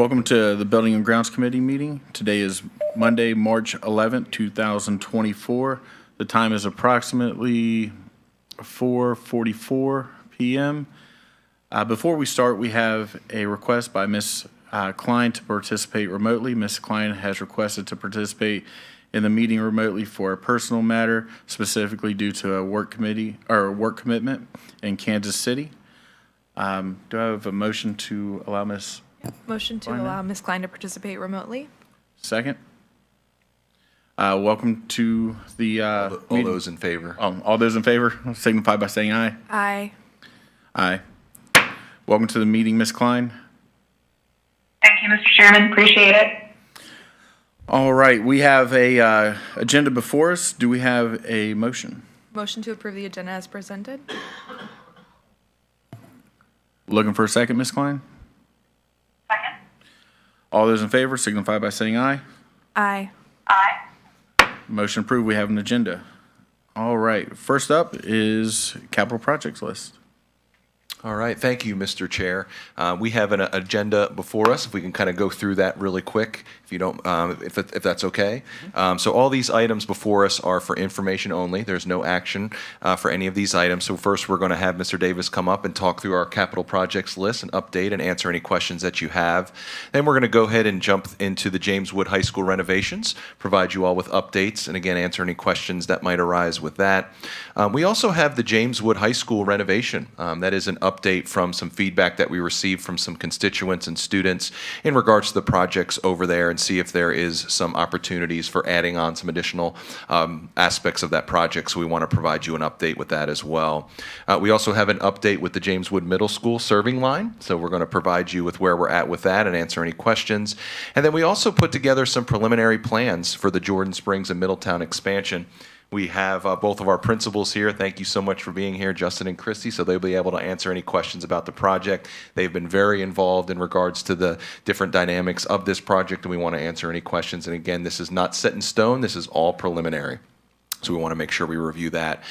Welcome to the Building and Grounds Committee meeting. Today is Monday, March 11th, 2024. The time is approximately 4:44 p.m. Before we start, we have a request by Ms. Klein to participate remotely. Ms. Klein has requested to participate in the meeting remotely for a personal matter, specifically due to a work commitment in Kansas City. Do I have a motion to allow Ms. Motion to allow Ms. Klein to participate remotely. Second. Welcome to the All meeting. those in favor? All those in favor signify by saying aye. Aye. Aye. Welcome to the meeting, Ms. Klein. Thank you, Mr. Chairman. Appreciate it. All right, we have a agenda before us. Do we have a motion? Motion to approve the agenda as presented. Looking for a second, Ms. Klein? Second. All those in favor signify by saying aye. Aye. Aye. Motion approved. We have an agenda. All right, first up is capital projects list. All right, thank you, Mr. Chair. We have an agenda before us. If we can kind of go through that really quick, if you don't, if that's okay. So all these items before us are for information only. There's no action for any of these items. So first, we're going to have Mr. Davis come up and talk through our capital projects list and update and answer any questions that you have. Then we're going to go ahead and jump into the James Wood High School renovations, provide you all with updates, and again, answer any questions that might arise with that. We also have the James Wood High School renovation. That is an update from some feedback that we received from some constituents and students in regards to the projects over there, and see if there is some opportunities for adding on some additional aspects of that project. So we want to provide you an update with that as well. We also have an update with the James Wood Middle School serving line. So we're going to provide you with where we're at with that and answer any questions. And then we also put together some preliminary plans for the Jordan Springs and Middletown expansion. We have both of our principals here. Thank you so much for being here, Justin and Christy, so they'll be able to answer any questions about the project. They've been very involved in regards to the different dynamics of this project, and we want to answer any questions. And again, this is not set in stone. This is all preliminary. So we want to make sure we review that.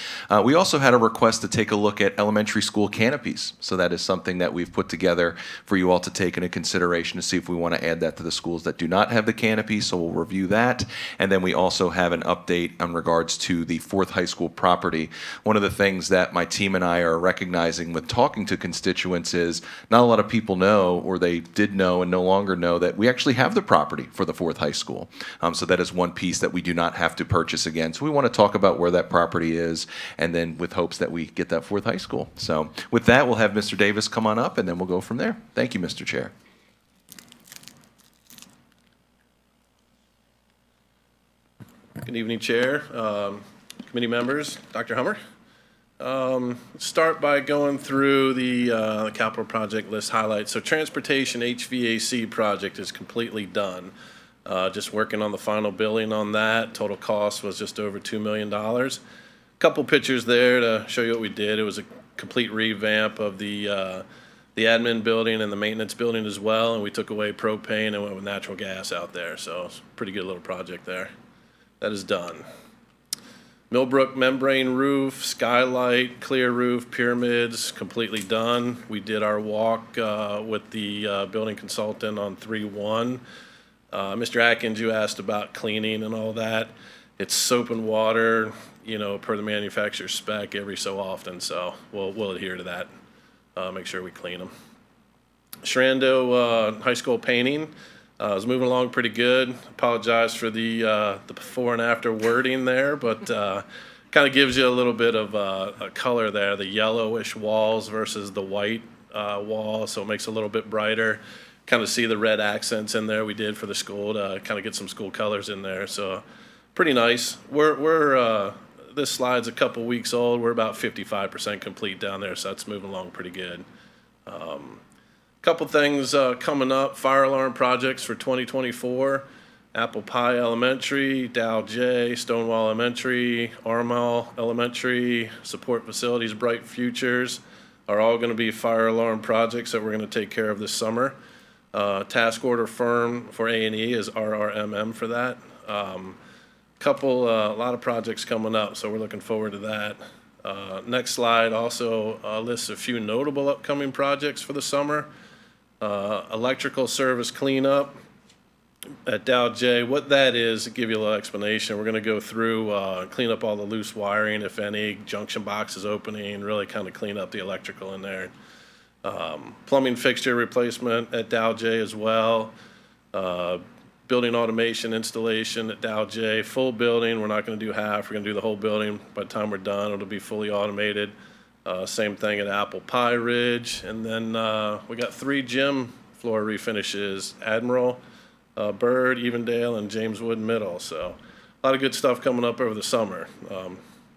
We also had a request to take a look at elementary school canopies. So that is something that we've put together for you all to take into consideration to see if we want to add that to the schools that do not have the canopy. So we'll review that. And then we also have an update in regards to the Fourth High School property. One of the things that my team and I are recognizing with talking to constituents is not a lot of people know, or they did know and no longer know, that we actually have the property for the Fourth High School. So that is one piece that we do not have to purchase again. So we want to talk about where that property is, and then with hopes that we get that Fourth High School. So with that, we'll have Mr. Davis come on up, and then we'll go from there. Thank you, Mr. Chair. Good evening, Chair, committee members, Dr. Hummer. Start by going through the capital project list highlights. So transportation HVAC project is completely done. Just working on the final billing on that. Total cost was just over $2 million. Couple pictures there to show you what we did. It was a complete revamp of the admin building and the maintenance building as well, and we took away propane and went with natural gas out there. So it's a pretty good little project there. That is done. Millbrook membrane roof, skylight, clear roof, pyramids, completely done. We did our walk with the building consultant on 3/1. Mr. Atkins, you asked about cleaning and all that. It's soap and water, per the manufacturer's spec every so often, so we'll adhere to that. Make sure we clean them. Shrando High School painting is moving along pretty good. Apologize for the before and after wording there, but kind of gives you a little bit of a color there, the yellowish walls versus the white wall, so it makes it a little bit brighter. Kind of see the red accents in there we did for the school to kind of get some school colors in there. So pretty nice. We're this slide's a couple weeks old. We're about 55% complete down there, so that's moving along pretty good. Couple things coming up, fire alarm projects for 2024. Apple Pie Elementary, Dow J, Stonewall Elementary, Armel Elementary, Support Facilities, Bright Futures are all going to be fire alarm projects that we're going to take care of this summer. Task order firm for A&E is RRMM for that. A lot of projects coming up, so we're looking forward to that. Next slide also lists a few notable upcoming projects for the summer. Electrical service cleanup at Dow J. What that is, to give you a little explanation, we're going to go through, clean up all the loose wiring, if any, junction boxes opening, really kind of clean up the electrical in there. Plumbing fixture replacement at Dow J as well. Building automation installation at Dow J, full building. We're not going to do half. We're going to do the whole building. By the time we're done, it'll be fully automated. Same thing at Apple Pie Ridge. And then we got 3 gym floor refinishes, Admiral, Bird, Evendale, and James Wood Middle. So a lot of good stuff coming up over the summer.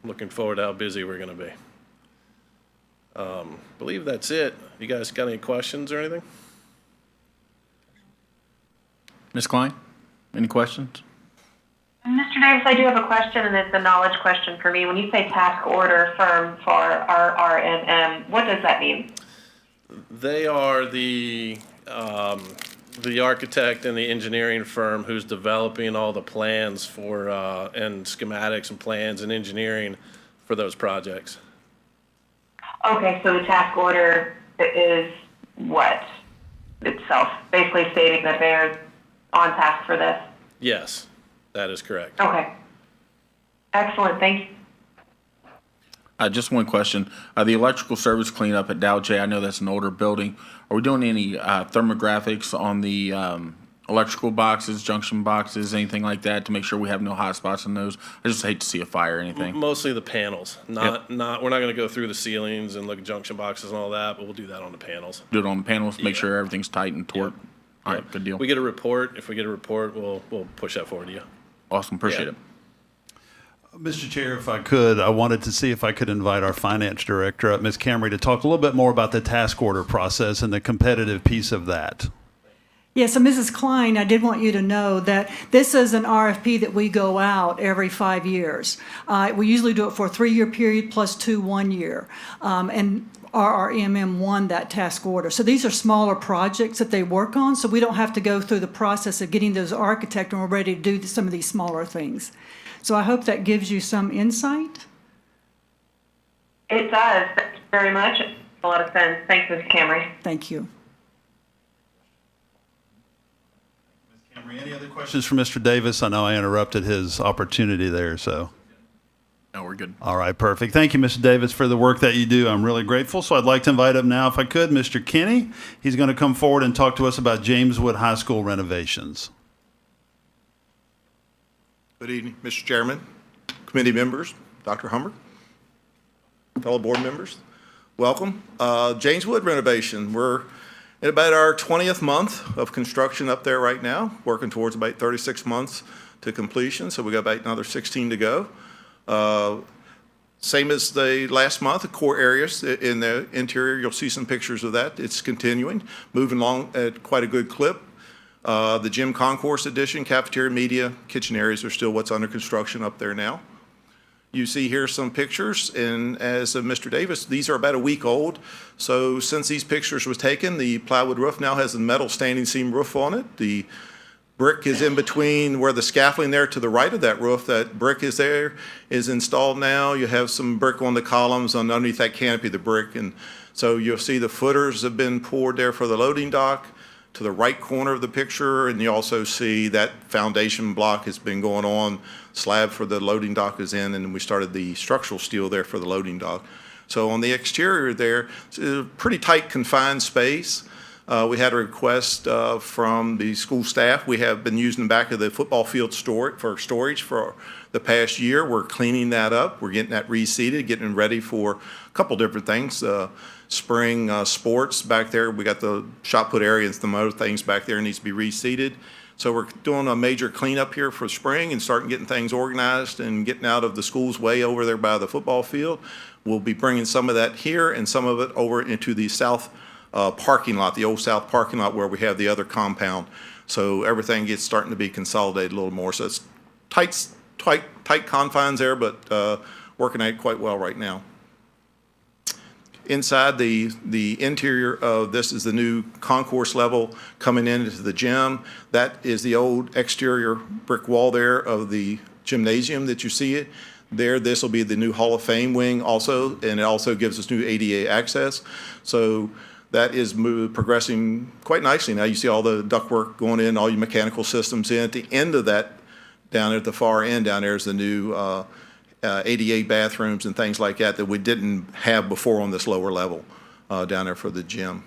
Looking forward to how busy we're going to be. Believe that's it. You guys got any questions or anything? Ms. Klein, any questions? Mr. Davis, I do have a question, and it's a knowledge question for me. When you say task order firm for RRMM, what does that mean? They are the architect and the engineering firm who's developing all the plans for, and schematics and plans and engineering for those projects. Okay, so the task order is what itself? Basically stating that they're on task for this? Yes, that is correct. Okay. Excellent, thank you. Just one question. The electrical service cleanup at Dow J, I know that's an older building. Are we doing any thermographics on the electrical boxes, junction boxes, anything like that to make sure we have no hot spots in those? I just hate to see a fire or anything. Mostly the panels, not we're not going to go through the ceilings and look at junction boxes and all that, but we'll do that on the panels. Do it on the panels, make Yeah. sure everything's tight and torqued. All right, good deal. We get a report. If we get a report, we'll push that forward to you. Awesome, appreciate Yeah. it. Mr. Chair, if I could, I wanted to see if I could invite our finance director up, Ms. Camry, to talk a little bit more about the task order process and the competitive piece of that. Yeah, so Mrs. Klein, I did want you to know that this is an RFP that we go out every 5 years. We usually do it for a 3-year period plus 2 1-year. And RRMM won that task order. So these are smaller projects that they work on, so we don't have to go through the process of getting those architects and we're ready to do some of these smaller things. So I hope that gives you some insight. It does. Thank you very much. It makes a lot of sense. Thanks, Ms. Camry. Thank you. Ms. Camry, any other questions for Mr. Davis? I know I interrupted his opportunity there, so. No, we're good. All right, perfect. Thank you, Mr. Davis, for the work that you do. I'm really grateful. So I'd like to invite up now, if I could, Mr. Kinney. He's going to come forward and talk to us about James Wood High School renovations. Good evening, Mr. Chairman, committee members, Dr. Hummer, fellow board members. Welcome. James Wood renovation. We're at about our 20th month of construction up there right now, working towards about 36 months to completion. So we got about another 16 to go. Same as the last month, the core areas in the interior, you'll see some pictures of that. It's continuing, moving along at quite a good clip. The gym concourse addition, cafeteria, media, kitchen areas are still what's under construction up there now. You see here some pictures, and as of Mr. Davis, these are about a week old. So since these pictures was taken, the plywood roof now has a metal standing seam roof on it. The brick is in between where the scaffolding there to the right of that roof. That brick is there, is installed now. You have some brick on the columns underneath that canopy, the brick. And so you'll see the footers have been poured there for the loading dock to the right corner of the picture. And you also see that foundation block has been going on. Slab for the loading dock is in, and we started the structural steel there for the loading dock. So on the exterior there, it's a pretty tight confined space. We had a request from the school staff. We have been using the back of the football field for storage for the past year. We're cleaning that up. We're getting that reseated, getting ready for a couple different things. Spring sports back there. We got the shot put area and some other things back there needs to be reseated. So we're doing a major cleanup here for spring and starting getting things organized and getting out of the school's way over there by the football field. We'll be bringing some of that here and some of it over into the south parking lot, the old south parking lot where we have the other compound. So everything gets starting to be consolidated a little more. So it's tight confines there, but working at it quite well right now. Inside the interior of this is the new concourse level coming into the gym. That is the old exterior brick wall there of the gymnasium that you see it. There, this will be the new Hall of Fame wing also, and it also gives us new ADA access. So that is progressing quite nicely. Now you see all the ductwork going in, all your mechanical systems in. At the end of that, down there at the far end down there is the new ADA bathrooms and things like that we didn't have before on this lower level down there for the gym.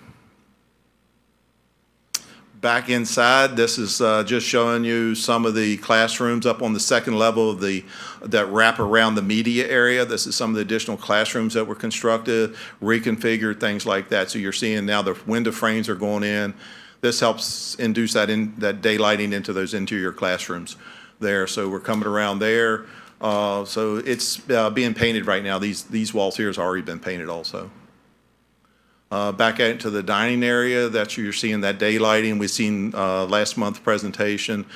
Back inside, this is just showing you some of the classrooms up on the second level of that wrap around the media area. This is some of the additional classrooms that were constructed, reconfigured, things like that. So you're seeing now the window frames are going in. This helps induce that daylighting into those interior classrooms there. So we're coming around there. So it's being painted right now. These walls here has already been painted also. Back out into the dining area, that's where you're seeing that daylighting. We've seen last month's presentation.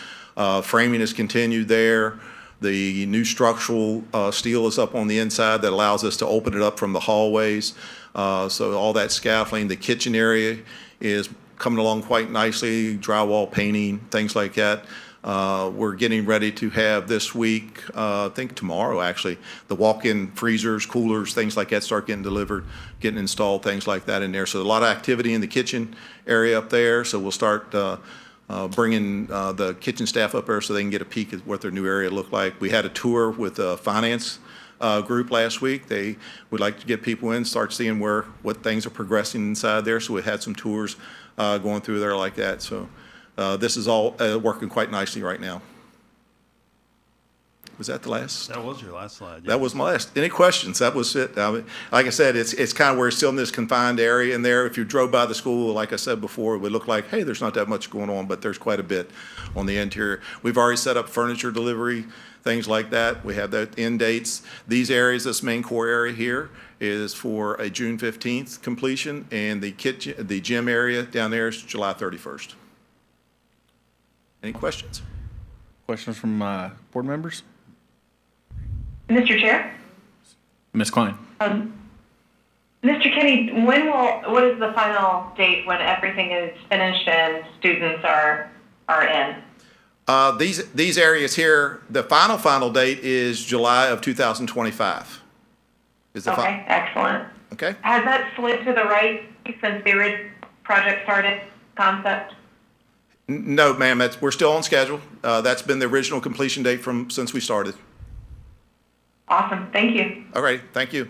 Framing has continued there. The new structural steel is up on the inside that allows us to open it up from the hallways. So all that scaffolding, the kitchen area is coming along quite nicely, drywall painting, things like that. We're getting ready to have this week, I think tomorrow actually, the walk-in freezers, coolers, things like that start getting delivered, getting installed, things like that in there. So a lot of activity in the kitchen area up there. So we'll start bringing the kitchen staff up there so they can get a peek at what their new area looked like. We had a tour with a finance group last week. They would like to get people in, start seeing what things are progressing inside there. So we had some tours going through there like that. So this is all working quite nicely right now. Was that the last? That was your last slide. That was my last. Any questions? That was it. I mean, like I said, it's kind of we're still in this confined area in there. If you drove by the school, like I said before, it would look like, hey, there's not that much going on, but there's quite a bit on the interior. We've already set up furniture delivery, things like that. We have the end dates. These areas, this main core area here, is for a June 15th completion, and the gym area down there is July 31st. Any questions? Questions from board members? Mr. Chair? Ms. Klein? Mr. Kenny, what is the final date when everything is finished and students are in? These areas here, the final date is July of 2025. Okay, excellent. Okay. Has that slid to the right since the original project started concept? No, ma'am, we're still on schedule. That's been the original completion date since we started. Awesome, thank you. All right, thank you.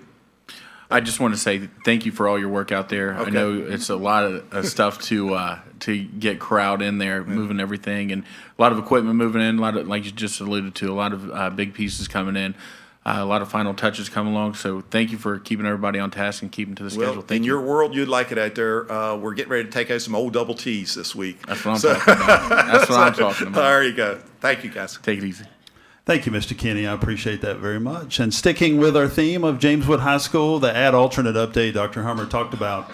I just want to say thank you for all your work out there. Okay. I know it's a lot of stuff to get crowd in there, moving everything, and a lot of equipment moving in. A lot of, like you just alluded to, a lot of big pieces coming in. A lot of final touches coming along. So thank you for keeping everybody on task and keeping to the schedule. Well, Thank in you. your world, you'd like it out there. We're getting ready to take out some old double T's this week. That's what I'm talking about. That's what I'm talking about. There you go. Thank you, guys. Take it easy. Thank you, Mr. Kenny. I appreciate that very much. And sticking with our theme of James Wood High School, the ad alternate update Dr. Hummer talked about.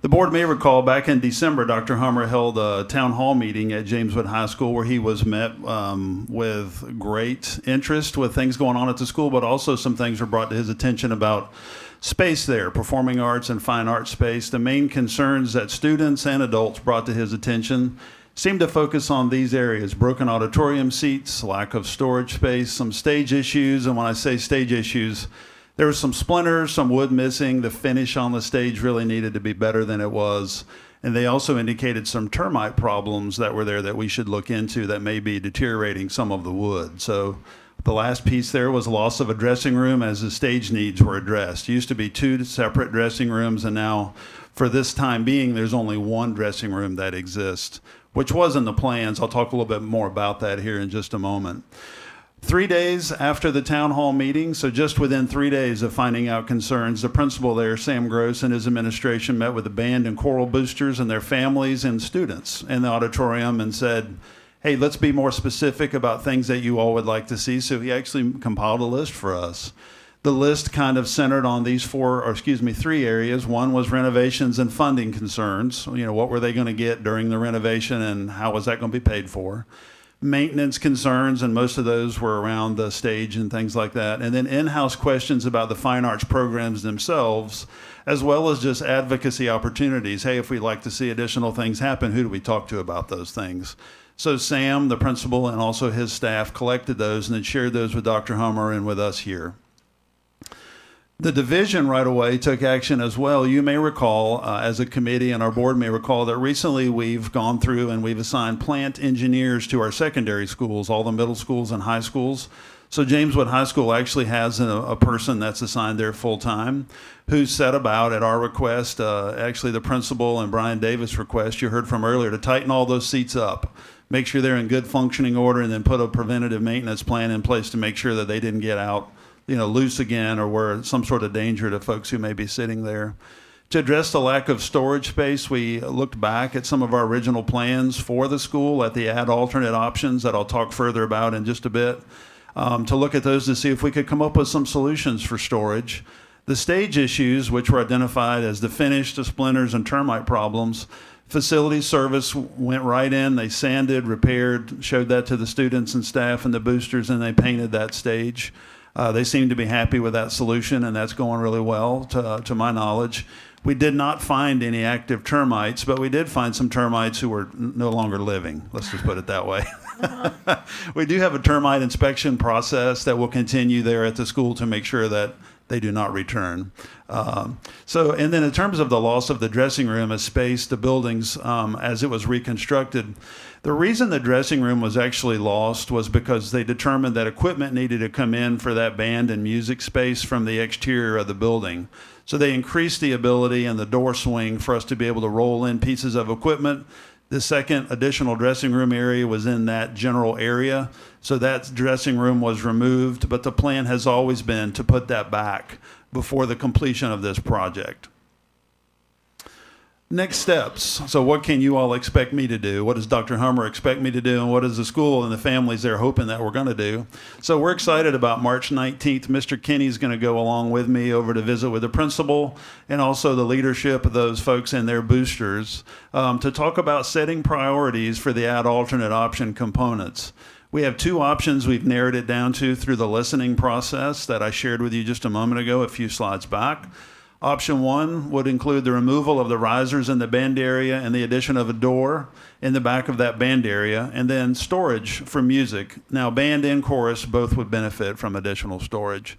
The board may recall back in December, Dr. Hummer held a town hall meeting at James Wood High School where he was met with great interest with things going on at the school, but also some things were brought to his attention about space there, performing arts and fine arts space. The main concerns that students and adults brought to his attention seemed to focus on these areas: broken auditorium seats, lack of storage space, some stage issues. And when I say stage issues, there were some splinters, some wood missing. The finish on the stage really needed to be better than it was. And they also indicated some termite problems that were there that we should look into that may be deteriorating some of the wood. So the last piece there was loss of a dressing room as the stage needs were addressed. It used to be 2 separate dressing rooms, and now for this time being, there's only 1 dressing room that exists, which was in the plans. I'll talk a little bit more about that here in just a moment. 3 days after the town hall meeting, so just within 3 days of finding out concerns, the principal there, Sam Gross, and his administration met with the band and choral boosters and their families and students in the auditorium and said, hey, let's be more specific about things that you all would like to see. So he actually compiled a list for us. The list kind of centered on these 3 areas. One was renovations and funding concerns. You know, what were they going to get during the renovation and how was that going to be paid for? Maintenance concerns, and most of those were around the stage and things like that. And then in-house questions about the fine arts programs themselves, as well as just advocacy opportunities. Hey, if we'd like to see additional things happen, who do we talk to about those things? So Sam, the principal, and also his staff collected those and then shared those with Dr. Hummer and with us here. The division right away took action as well. You may recall, as a committee, and our board may recall, that recently we've gone through and we've assigned plant engineers to our secondary schools, all the middle schools and high schools. So James Wood High School actually has a person that's assigned there full-time who set about, at our request, actually the principal and Brian Davis' request you heard from earlier, to tighten all those seats up, make sure they're in good functioning order, and then put a preventative maintenance plan in place to make sure that they didn't get out loose again or were some sort of danger to folks who may be sitting there. To address the lack of storage space, we looked back at some of our original plans for the school at the add alternate options that I'll talk further about in just a bit, to look at those to see if we could come up with some solutions for storage. The stage issues, which were identified as the finish, the splinters, and termite problems, facility service went right in. They sanded, repaired, showed that to the students and staff and the boosters, and they painted that stage. They seem to be happy with that solution, and that's going really well, to my knowledge. We did not find any active termites, but we did find some termites who were no longer living. Let's just put it that way. We do have a termite inspection process that will continue there at the school to make sure that they do not return. And then in terms of the loss of the dressing room as space, the buildings, as it was reconstructed, the reason the dressing room was actually lost was because they determined that equipment needed to come in for that band and music space from the exterior of the building. So they increased the ability and the door swing for us to be able to roll in pieces of equipment. The second additional dressing room area was in that general area. So that dressing room was removed, but the plan has always been to put that back before the completion of this project. Next steps. So what can you all expect me to do? What does Dr. Hummer expect me to do? And what is the school and the families there hoping that we're going to do? So we're excited about March 19th. Mr. Kinney's going to go along with me over to visit with the principal and also the leadership of those folks and their boosters to talk about setting priorities for the add alternate option components. We have two options we've narrowed it down to through the listening process that I shared with you just a moment ago, a few slides back. Option one would include the removal of the risers in the band area and the addition of a door in the back of that band area, and then storage for music. Now, band and chorus both would benefit from additional storage.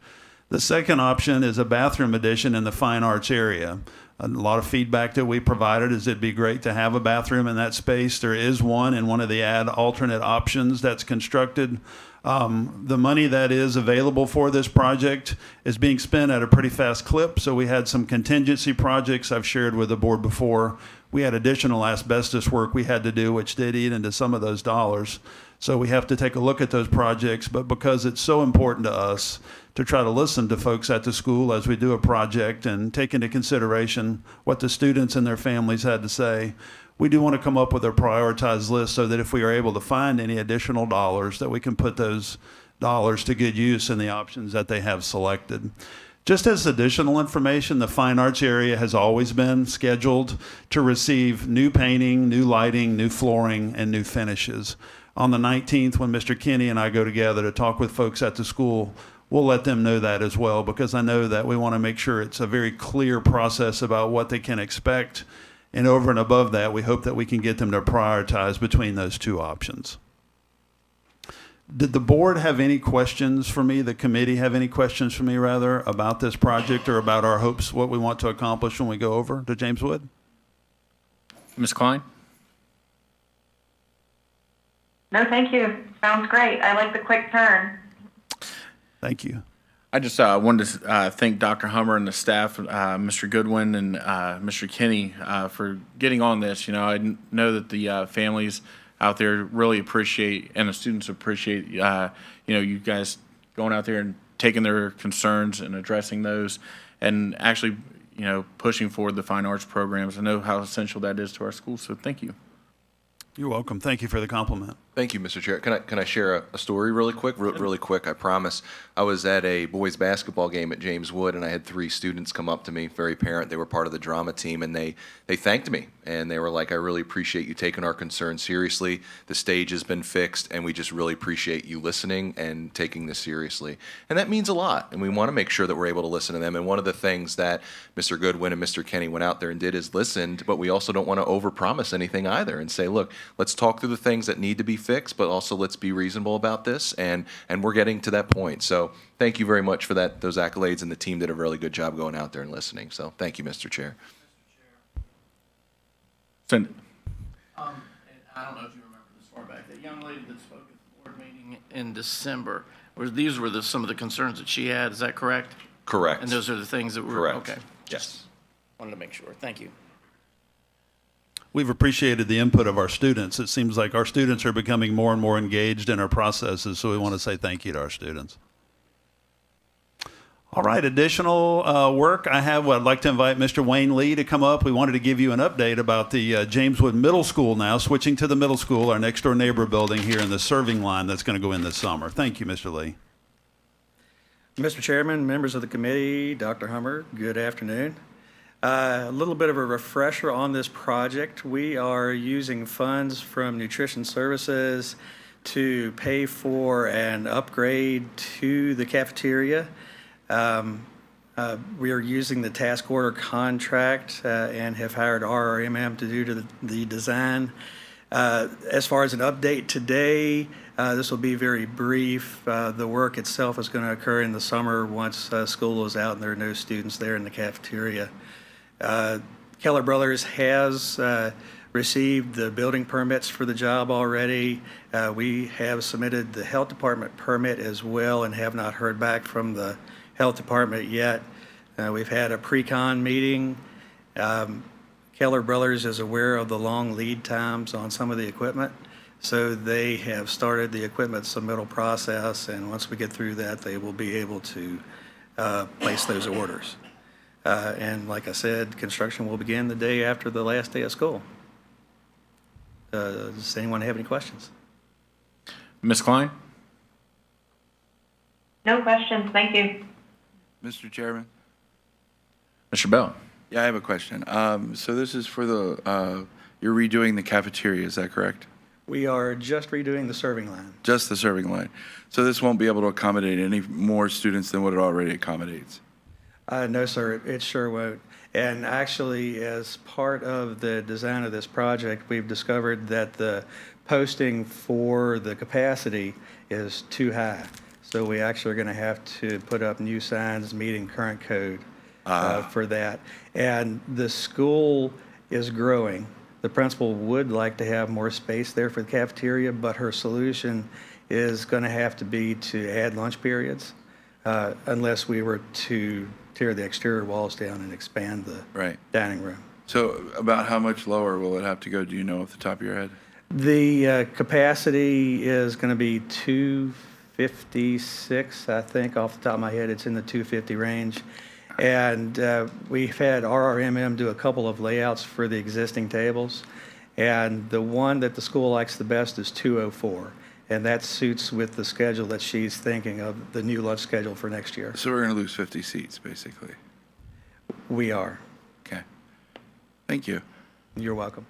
The second option is a bathroom addition in the fine arts area. A lot of feedback that we provided is it'd be great to have a bathroom in that space. There is one in one of the add alternate options that's constructed. The money that is available for this project is being spent at a pretty fast clip, so we had some contingency projects I've shared with the board before. We had additional asbestos work we had to do, which did eat into some of those dollars. So we have to take a look at those projects, but because it's so important to us to try to listen to folks at the school as we do a project and take into consideration what the students and their families had to say, we do want to come up with a prioritized list so that if we are able to find any additional dollars, that we can put those dollars to good use in the options that they have selected. Just as additional information, the fine arts area has always been scheduled to receive new painting, new lighting, new flooring, and new finishes. On the 19th, when Mr. Kinney and I go together to talk with folks at the school, we'll let them know that as well, because I know that we want to make sure it's a very clear process about what they can expect. And over and above that, we hope that we can get them to prioritize between those two options. Did the board have any questions for me, the committee have any questions for me, rather, about this project or about our hopes, what we want to accomplish when we go over to James Wood? Ms. Klein? No, thank you. Sounds great. I like the quick turn. Thank you. I just wanted to thank Dr. Hummer and the staff, Mr. Goodwin and Mr. Kinney, for getting on this. You know, I know that the families out there really appreciate, and the students appreciate, you guys going out there and taking their concerns and addressing those, and actually, pushing forward the fine arts programs. I know how essential that is to our schools. So thank you. You're welcome. Thank you for the compliment. Thank you, Mr. Chair. Can I share a story really quick? Really quick, I promise. I was at a boys basketball game at James Wood, and I had 3 students come up to me, very parent. They were part of the drama team, and they thanked me. And they were like, I really appreciate you taking our concerns seriously. The stage has been fixed, and we just really appreciate you listening and taking this seriously. And that means a lot, and we want to make sure that we're able to listen to them. And one of the things that Mr. Goodwin and Mr. Kinney went out there and did is listened, but we also don't want to overpromise anything either and say, look, let's talk through the things that need to be fixed, but also let's be reasonable about this, and we're getting to that point. So thank you very much for those accolades, and the team did a really good job going out there and listening. So thank you, Mr. Chair. Send it. And I don't know if you remember this far back, that young lady that spoke at the board meeting in December, these were some of the concerns that she had, is that correct? Correct. And those are the things that were, Correct. okay. Yes. Wanted to make sure. Thank you. We've appreciated the input of our students. It seems like our students are becoming more and more engaged in our processes, so we want to say thank you to our students. All right, additional work. I'd like to invite Mr. Wayne Lee to come up. We wanted to give you an update about the Jameswood Middle School now, switching to the middle school, our next door neighbor building here in the serving line that's going to go in this summer. Thank you, Mr. Lee. Mr. Chairman, members of the committee, Dr. Hummer, good afternoon. A little bit of a refresher on this project. We are using funds from Nutrition Services to pay for an upgrade to the cafeteria. We are using the task order contract and have hired RRMM to do the design. As far as an update today, this will be very brief. The work itself is going to occur in the summer once school is out and there are no students there in the cafeteria. Keller Brothers has received the building permits for the job already. We have submitted the health department permit as well and have not heard back from the health department yet. We've had a pre-con meeting. Keller Brothers is aware of the long lead times on some of the equipment, so they have started the equipment submittal process, and once we get through that, they will be able to place those orders. And like I said, construction will begin the day after the last day of school. Does anyone have any questions? Ms. Klein? No questions, thank you. Mr. Chairman? Mr. Bell? Yeah, I have a question. So this is for you're redoing the cafeteria, is that correct? We are just redoing the serving line. Just the serving line. So this won't be able to accommodate any more students than what it already accommodates? No, sir, it sure won't. And actually, as part of the design of this project, we've discovered that the posting for the capacity is too high. So we actually are going to have to put up new signs meeting current code for that. And the school is growing. The principal would like to have more space there for the cafeteria, but her solution is going to have to be to add lunch periods unless we were to tear the exterior walls down and expand the dining room. So about how much lower will it have to go, do you know off the top of your head? The capacity is going to be 256, I think, off the top of my head. It's in the 250 range. And we've had RRMM do a couple of layouts for the existing tables. And the one that the school likes the best is 204. And that suits with the schedule that she's thinking of, the new lunch schedule for next year. So we're going to lose 50 seats, basically. We are. Okay. Thank you. You're welcome.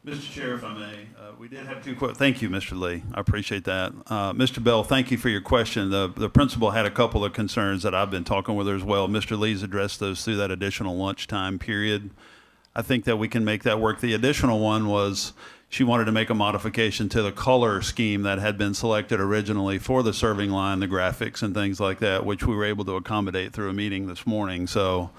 Mr. Chair, if I may, we did have two questions. Thank you, Mr. Lee. I appreciate that. Mr. Bell, thank you for your question. The principal had a couple of concerns that I've been talking with her as well. Mr. Lee's addressed those through that additional lunchtime period. I think that we can make that work. The additional one was she wanted to make a modification to the color scheme that had been selected originally for the serving line, the graphics and things like that, which we were able to accommodate through a meeting this morning. So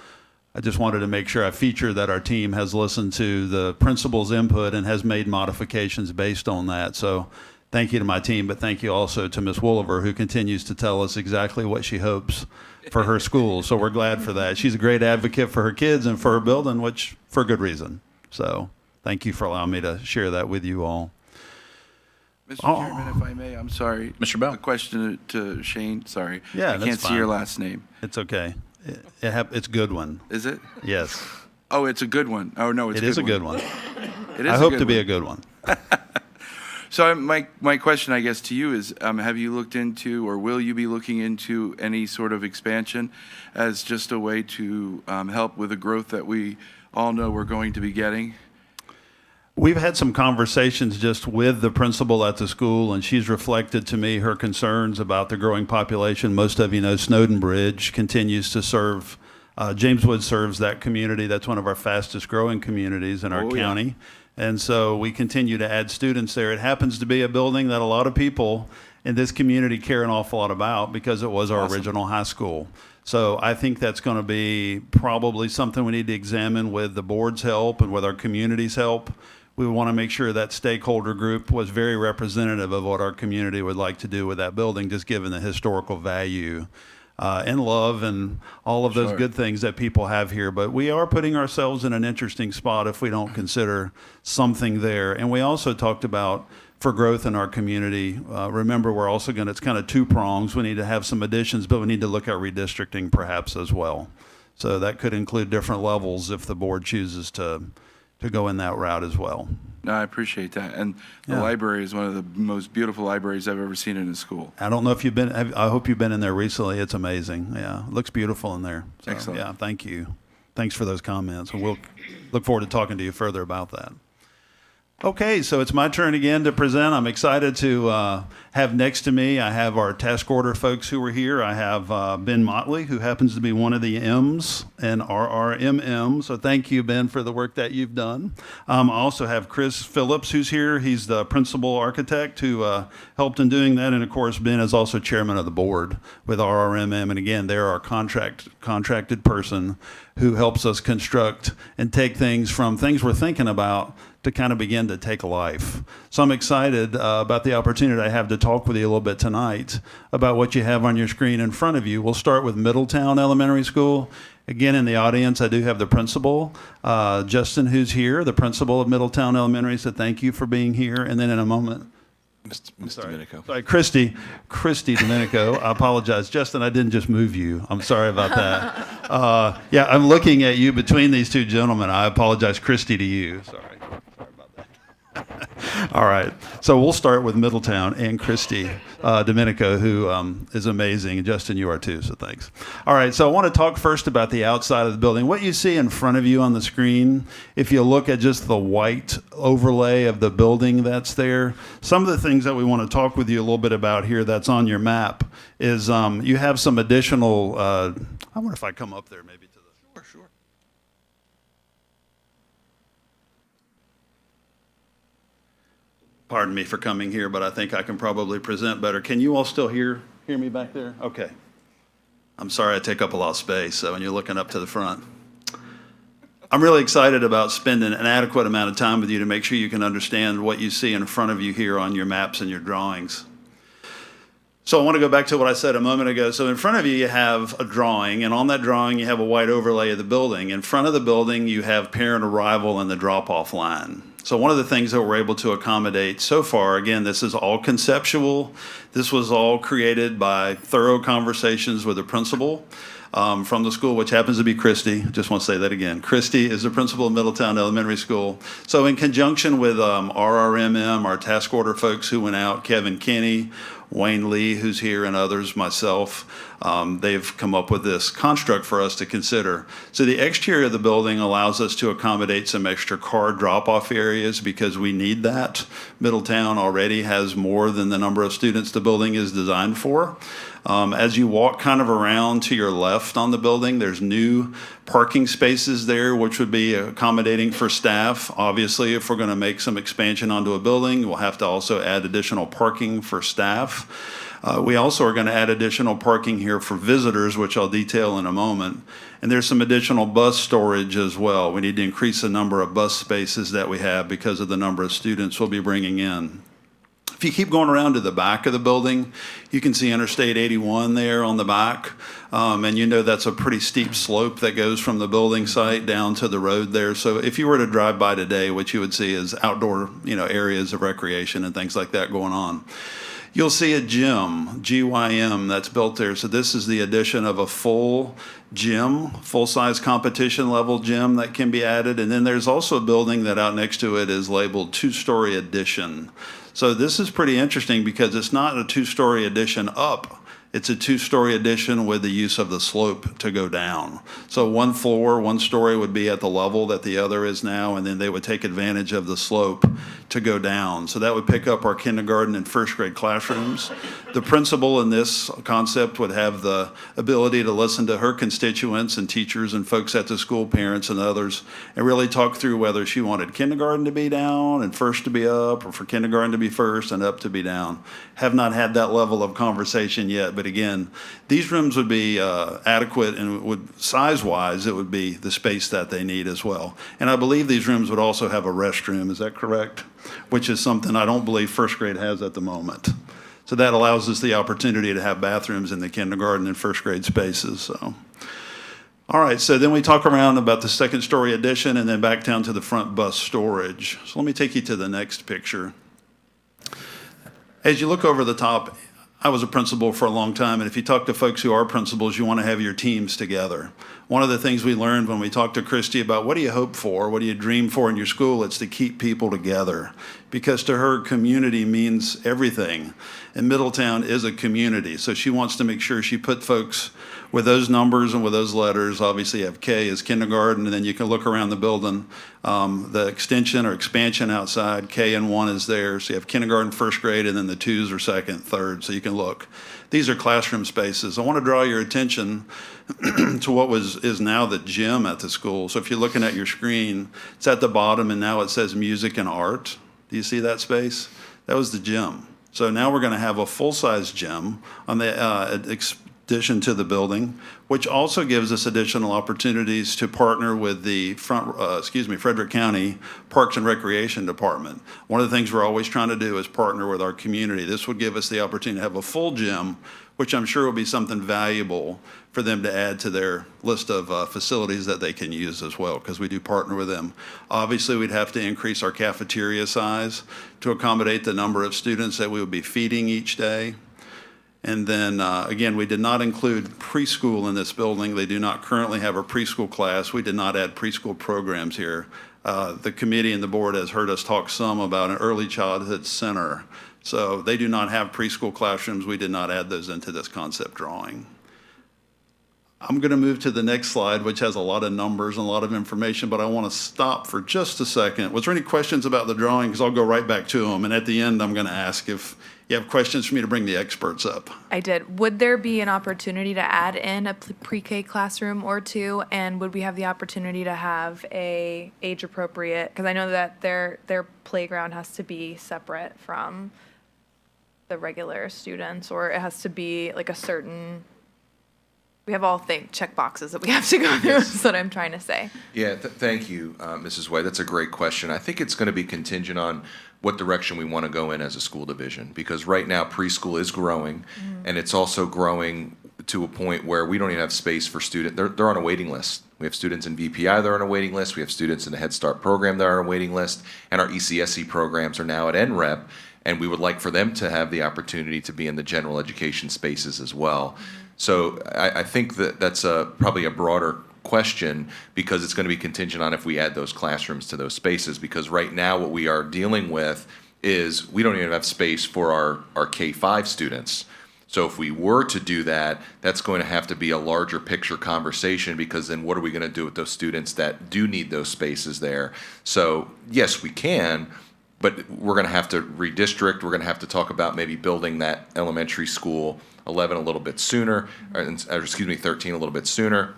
I just wanted to make sure I feature that our team has listened to the principal's input and has made modifications based on that. So thank you to my team, but thank you also to Ms. Wooliver, who continues to tell us exactly what she hopes for her school. So we're glad for that. She's a great advocate for her kids and for her building, which for good reason. So thank you for allowing me to share that with you all. Mr. Chairman, if I may, I'm sorry. Mr. Bell. A question to Shane, sorry. Yeah, I that's can't see your fine. last name. It's okay. It's a good one. Is it? Yes, Oh, it's a good one. Oh, no, it's it is a good one. It is I a hope good to be one. a good one. So my question, I guess, to you is, have you looked into, or will you be looking into any sort of expansion as just a way to help with the growth that we all know we're going to be getting? We've had some conversations just with the principal at the school, and she's reflected to me her concerns about the growing population. Most of you know Snowden Bridge continues to serve Jameswood serves that community. That's one of our fastest growing communities in our Oh, yeah. county. And so we continue to add students there. It happens to be a building that a lot of people in this community care an awful lot about because it was our original high school. So I think that's going to be probably something we need to examine with the board's help and with our community's help. We want to make sure that stakeholder group was very representative of what our community would like to do with that building, just given the historical value and love and all of those good things that people have here. But we are putting ourselves in an interesting spot if we don't consider something there. And we also talked about for growth in our community. Remember, we're also going to, it's kind of two prongs. We need to have some additions, but we need to look at redistricting perhaps as well. So that could include different levels if the board chooses to go in that route as well. No, I appreciate that. And the Yeah. library is one of the most beautiful libraries I've ever seen in a school. I don't know if you've been, I hope you've been in there recently. It's amazing. Yeah, it looks beautiful in there. So, Excellent. Yeah, thank you. Thanks for those comments. And we'll look forward to talking to you further about that. Okay, so it's my turn again to present. I'm excited to have next to me, I have our task order folks who are here. I have Ben Motley, who happens to be one of the M's in RRMM. So thank you, Ben, for the work that you've done. I also have Chris Phillips, who's here. He's the principal architect who helped in doing that. And of course, Ben is also chairman of the board with RRMM. And again, they're our contracted person who helps us construct and take things from things we're thinking about to kind of begin to take life. So I'm excited about the opportunity I have to talk with you a little bit tonight about what you have on your screen in front of you. We'll start with Middletown Elementary School. Again, in the audience, I do have the principal, Justin, who's here, the principal of Middletown Elementary. So thank you for being here. And then in a moment, Ms. Domenico. sorry, Christy Domenico. I apologize. Justin, I didn't just move you. I'm sorry about that. Yeah, I'm looking at you between these two gentlemen. I apologize, Christy, to you. Sorry about that. All right. So we'll start with Middletown and Christy Domenico, who is amazing. And Justin, you are too, so thanks. All right. So I want to talk first about the outside of the building. What you see in front of you on the screen, if you look at just the white overlay of the building that's there, some of the things that we want to talk with you a little bit about here that's on your map is you have some additional, I wonder if I come up there maybe to the... Sure. Pardon me for coming here, but I think I can probably present better. Can you all still hear me back there? Okay. I'm sorry I take up a lot of space, so when you're looking up to the front. I'm really excited about spending an adequate amount of time with you to make sure you can understand what you see in front of you here on your maps and your drawings. So I want to go back to what I said a moment ago. So in front of you, you have a drawing, and on that drawing, you have a white overlay of the building. In front of the building, you have parent arrival and the drop-off line. So one of the things that we're able to accommodate so far, again, this is all conceptual. This was all created by thorough conversations with the principal from the school, which happens to be Christy. Just want to say that again. Christy is the principal of Middletown Elementary School. So in conjunction with RRMM, our task order folks who went out, Kevin Kinney, Wayne Lee, who's here, and others, myself, they've come up with this construct for us to consider. So the exterior of the building allows us to accommodate some extra car drop-off areas because we need that. Middletown already has more than the number of students the building is designed for. As you walk kind of around to your left on the building, there's new parking spaces there, which would be accommodating for staff. Obviously, if we're going to make some expansion onto a building, we'll have to also add additional parking for staff. We also are going to add additional parking here for visitors, which I'll detail in a moment. And there's some additional bus storage as well. We need to increase the number of bus spaces that we have because of the number of students we'll be bringing in. If you keep going around to the back of the building, you can see Interstate 81 there on the back. And you know that's a pretty steep slope that goes from the building site down to the road there. So if you were to drive by today, what you would see is outdoor, areas of recreation and things like that going on. You'll see a gym, GYM, that's built there. So this is the addition of a full gym, full-size competition level gym that can be added. And then there's also a building that out next to it is labeled two-story addition. So this is pretty interesting because it's not a two-story addition up. It's a two-story addition with the use of the slope to go down. So one floor, one story would be at the level that the other is now, and then they would take advantage of the slope to go down. So that would pick up our kindergarten and first grade classrooms. The principal in this concept would have the ability to listen to her constituents and teachers and folks at the school, parents and others, and really talk through whether she wanted kindergarten to be down and first to be up, or for kindergarten to be first and up to be down. Have not had that level of conversation yet, but again, these rooms would be adequate, and would, size-wise, it would be the space that they need as well. And I believe these rooms would also have a restroom, is that correct? Which is something I don't believe first grade has at the moment. So that allows us the opportunity to have bathrooms in the kindergarten and first grade spaces, so. All right, so then we talk around about the second story addition and then back down to the front bus storage. So let me take you to the next picture. As you look over the top, I was a principal for a long time, and if you talk to folks who are principals, you want to have your teams together. One of the things we learned when we talked to Christy about what do you hope for, what do you dream for in your school, it's to keep people together. Because to her, community means everything. And Middletown is a community, so she wants to make sure she put folks with those numbers and with those letters. Obviously, you have K as kindergarten, and then you can look around the building. The extension or expansion outside, K and 1 is there. So you have kindergarten, first grade, and then the 2s are second, third, so you can look. These are classroom spaces. I want to draw your attention to what is now the gym at the school. So if you're looking at your screen, it's at the bottom, and now it says music and art. Do you see that space? That was the gym. So now we're going to have a full-size gym on the addition to the building, which also gives us additional opportunities to partner with the Frederick County Parks and Recreation Department. One of the things we're always trying to do is partner with our community. This would give us the opportunity to have a full gym, which I'm sure will be something valuable for them to add to their list of facilities that they can use as well, because we do partner with them. Obviously, we'd have to increase our cafeteria size to accommodate the number of students that we would be feeding each day. And then, again, we did not include preschool in this building. They do not currently have a preschool class. We did not add preschool programs here. The committee and the board has heard us talk some about an early childhood center. So they do not have preschool classrooms. We did not add those into this concept drawing. I'm going to move to the next slide, which has a lot of numbers and a lot of information, but I want to stop for just a second. Was there any questions about the drawing? Because I'll go right back to them. And at the end, I'm going to ask if you have questions for me to bring the experts up. I did. Would there be an opportunity to add in a pre-K classroom or two? And would we have the opportunity to have a age-appropriate, because I know that their playground has to be separate from the regular students, or it has to be like a certain, we have all check boxes that we have to go through. That's what I'm trying to say. Yeah, thank you, Mrs. White. That's a great question. I think it's going to be contingent on what direction we want to go in as a school division, because right now preschool is growing, and it's also growing to a point where we don't even have space for students. They're on a waiting list. We have students in VPI that are on a waiting list. We have students in the Head Start program that are on a waiting list, and our ECSE programs are now at NREP, and we would like for them to have the opportunity to be in the general education spaces as well. So I think that's probably a broader question, because it's going to be contingent on if we add those classrooms to those spaces, because right now what we are dealing with is we don't even have space for our K-5 students. So if we were to do that, that's going to have to be a larger picture conversation, because then what are we going to do with those students that do need those spaces there? So yes, we can, but we're going to have to redistrict. We're going to have to talk about maybe building that elementary school 11 a little bit sooner, or 13 a little bit sooner.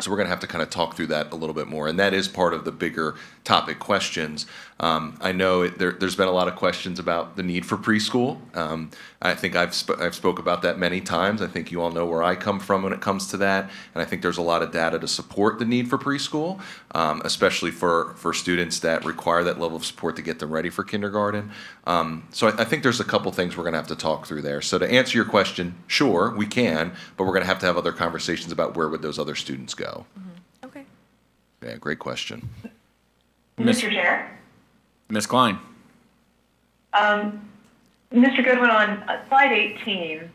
So we're going to have to kind of talk through that a little bit more, and that is part of the bigger topic questions. I know there's been a lot of questions about the need for preschool. I think I've spoke about that many times. I think you all know where I come from when it comes to that, and I think there's a lot of data to support the need for preschool, especially for students that require that level of support to get them ready for kindergarten. So I think there's a couple things we're going to have to talk through there. So to answer your question, sure, we can, but we're going to have other conversations about where would those other students go. Okay. Yeah, great question. Mr. Chair? Ms. Klein? Mr. Goodwin, on slide 18,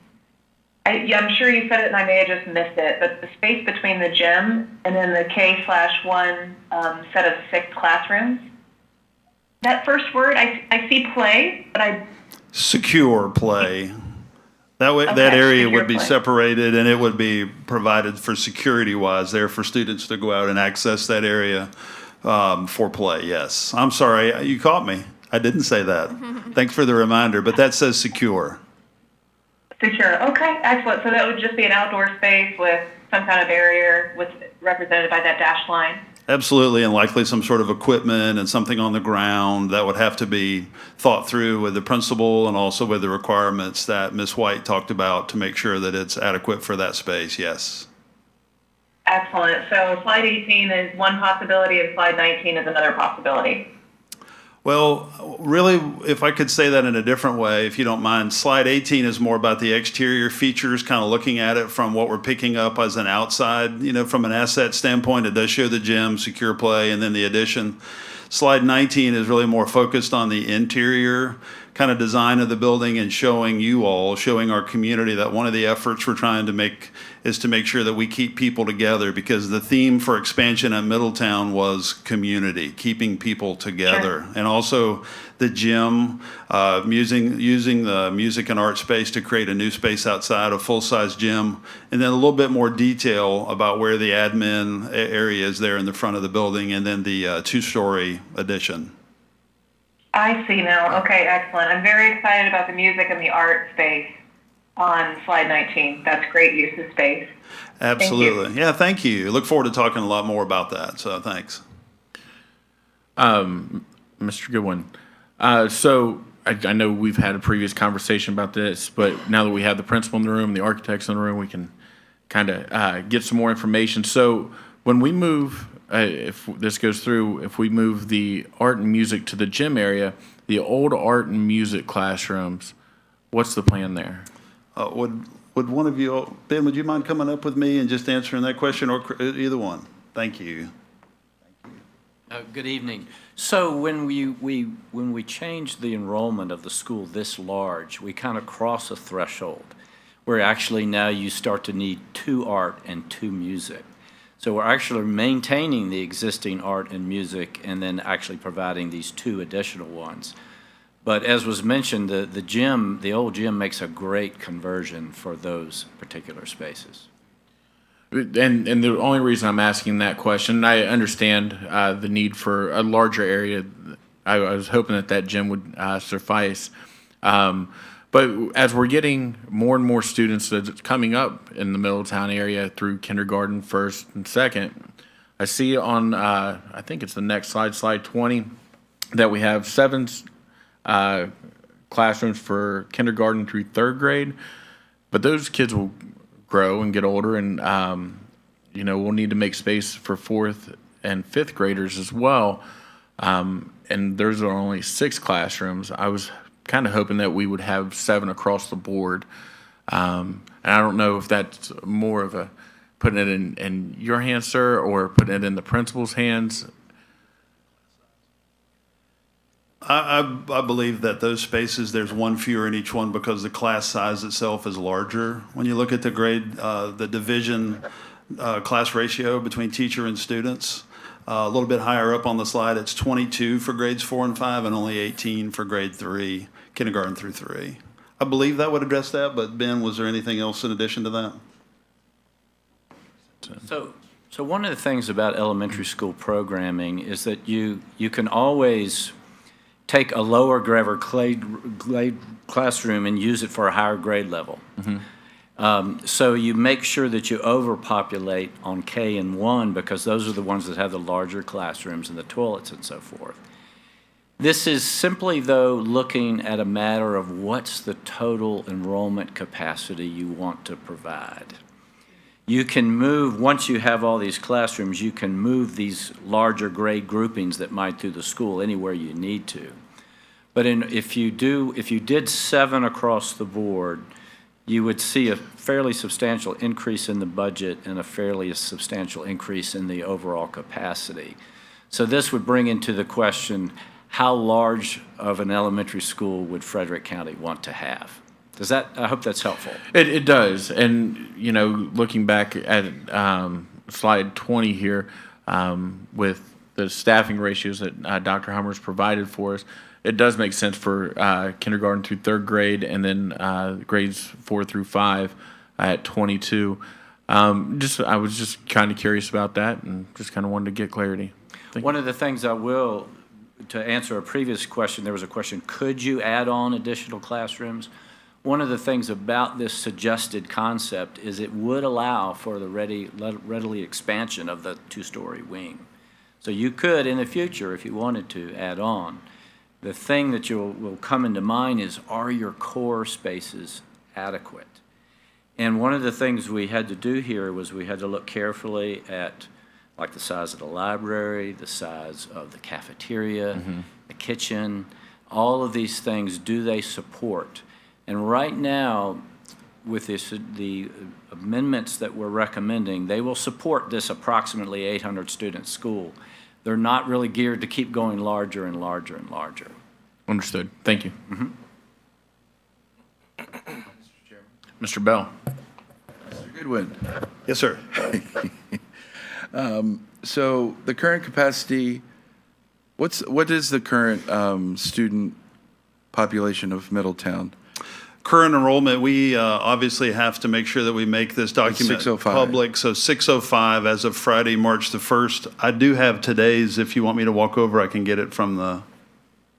I'm sure you said it and I may have just missed it, but the space between the gym and then the K/1 set of 6 classrooms, that first word, I see play, but Secure play. That way, that area would be separated, and it would be provided for security-wise there for students to go out and access that area for play, yes. I'm sorry, you caught me. I didn't say that. Thanks for the reminder, but that says secure. Secure. Okay, excellent. So that would just be an outdoor space with some kind of barrier with represented by that dashed line. Absolutely, and likely some sort of equipment and something on the ground that would have to be thought through with the principal and also with the requirements that Ms. White talked about to make sure that it's adequate for that space, yes. Excellent. So slide 18 is one possibility and slide 19 is another possibility. Well, really, if I could say that in a different way, if you don't mind, slide 18 is more about the exterior features, kind of looking at it from what we're picking up as an outside, from an asset standpoint. It does show the gym, secure play, and then the addition. Slide 19 is really more focused on the interior kind of design of the building and showing our community that one of the efforts we're trying to make is to make sure that we keep people together, because the theme for expansion at Middletown was community, keeping people together. Sure. And also the gym, using the music and art space to create a new space outside, a full-size gym, and then a little bit more detail about where the admin area is there in the front of the building, and then the two-story addition. I see now. Okay, excellent. I'm very excited about the music and the art space on slide 19. That's great use of space. Absolutely. Thank you. Yeah, thank you. Look forward to talking a lot more about that. So thanks. Mr. Goodwin. So I know we've had a previous conversation about this, but now that we have the principal in the room, the architects in the room, we can kind of get some more information. So when we move, if this goes through, if we move the art and music to the gym area, the old art and music classrooms, what's the plan there? Would one of you, Ben, would you mind coming up with me and just answering that question, or either one? Thank you. Good evening. So when we changed the enrollment of the school this large, we kind of cross a threshold where actually now you start to need 2 art and 2 music. So we're actually maintaining the existing art and music and then actually providing these 2 additional ones. But as was mentioned, the gym, the old gym, makes a great conversion for those particular spaces. And the only reason I'm asking that question, I understand the need for a larger area. I was hoping that gym would suffice. But as we're getting more and more students that's coming up in the Middletown area through kindergarten, first and second, I see on, I think it's the next slide, slide 20, that we have 7 classrooms for kindergarten through 3rd grade. But those kids will grow and get older, and we'll need to make space for 4th and 5th graders as well. And those are only 6 classrooms. I was kind of hoping that we would have 7 across the board. And I don't know if that's more of a putting it in your hands, sir, or putting it in the principal's hands. I believe that those spaces, there's 1 fewer in each one because the class size itself is larger. When you look at the grade, the division class ratio between teacher and students, a little bit higher up on the slide, it's 22 for grades 4 and 5 and only 18 for grade 3, kindergarten through 3. I believe that would address that, but Ben, was there anything else in addition to that? So one of the things about elementary school programming is that you can always take a lower grade classroom and use it for a higher grade level. Mm-hmm. So you make sure that you overpopulate on K and 1 because those are the ones that have the larger classrooms and the toilets and so forth. This is simply, though, looking at a matter of what's the total enrollment capacity you want to provide. You can move, once you have all these classrooms, you can move these larger grade groupings that might through the school anywhere you need to. But if you did 7 across the board, you would see a fairly substantial increase in the budget and a fairly substantial increase in the overall capacity. So this would bring into the question, how large of an elementary school would Frederick County want to have? I hope that's helpful. It does. And, looking back at slide 20 here with the staffing ratios that Dr. Hummer's provided for us, it does make sense for kindergarten through 3rd grade and then grades 4 through 5 at 22. I was just kind of curious about that and just kind of wanted to get clarity. One of the things I will to answer a previous question, there was a question, could you add on additional classrooms? One of the things about this suggested concept is it would allow for the readily expansion of the two-story wing. So you could, in the future, if you wanted to, add on. The thing that will come into mind is, are your core spaces adequate? And one of the things we had to do here was we had to look carefully at like the size of the library, the size of the cafeteria, the kitchen, all of these things, do they support? And right now, with the amendments that we're recommending, they will support this approximately 800 student school. They're not really geared to keep going larger and larger and larger. Understood. Thank you. Mr. Bell. Mr. Goodwin. Yes, sir. So the current capacity, what is the current student population of Middletown? Current enrollment, we obviously have to make sure that we make this document 605. public. So 605 as of Friday, March the 1st. I do have today's. If you want me to walk over, I can get it from the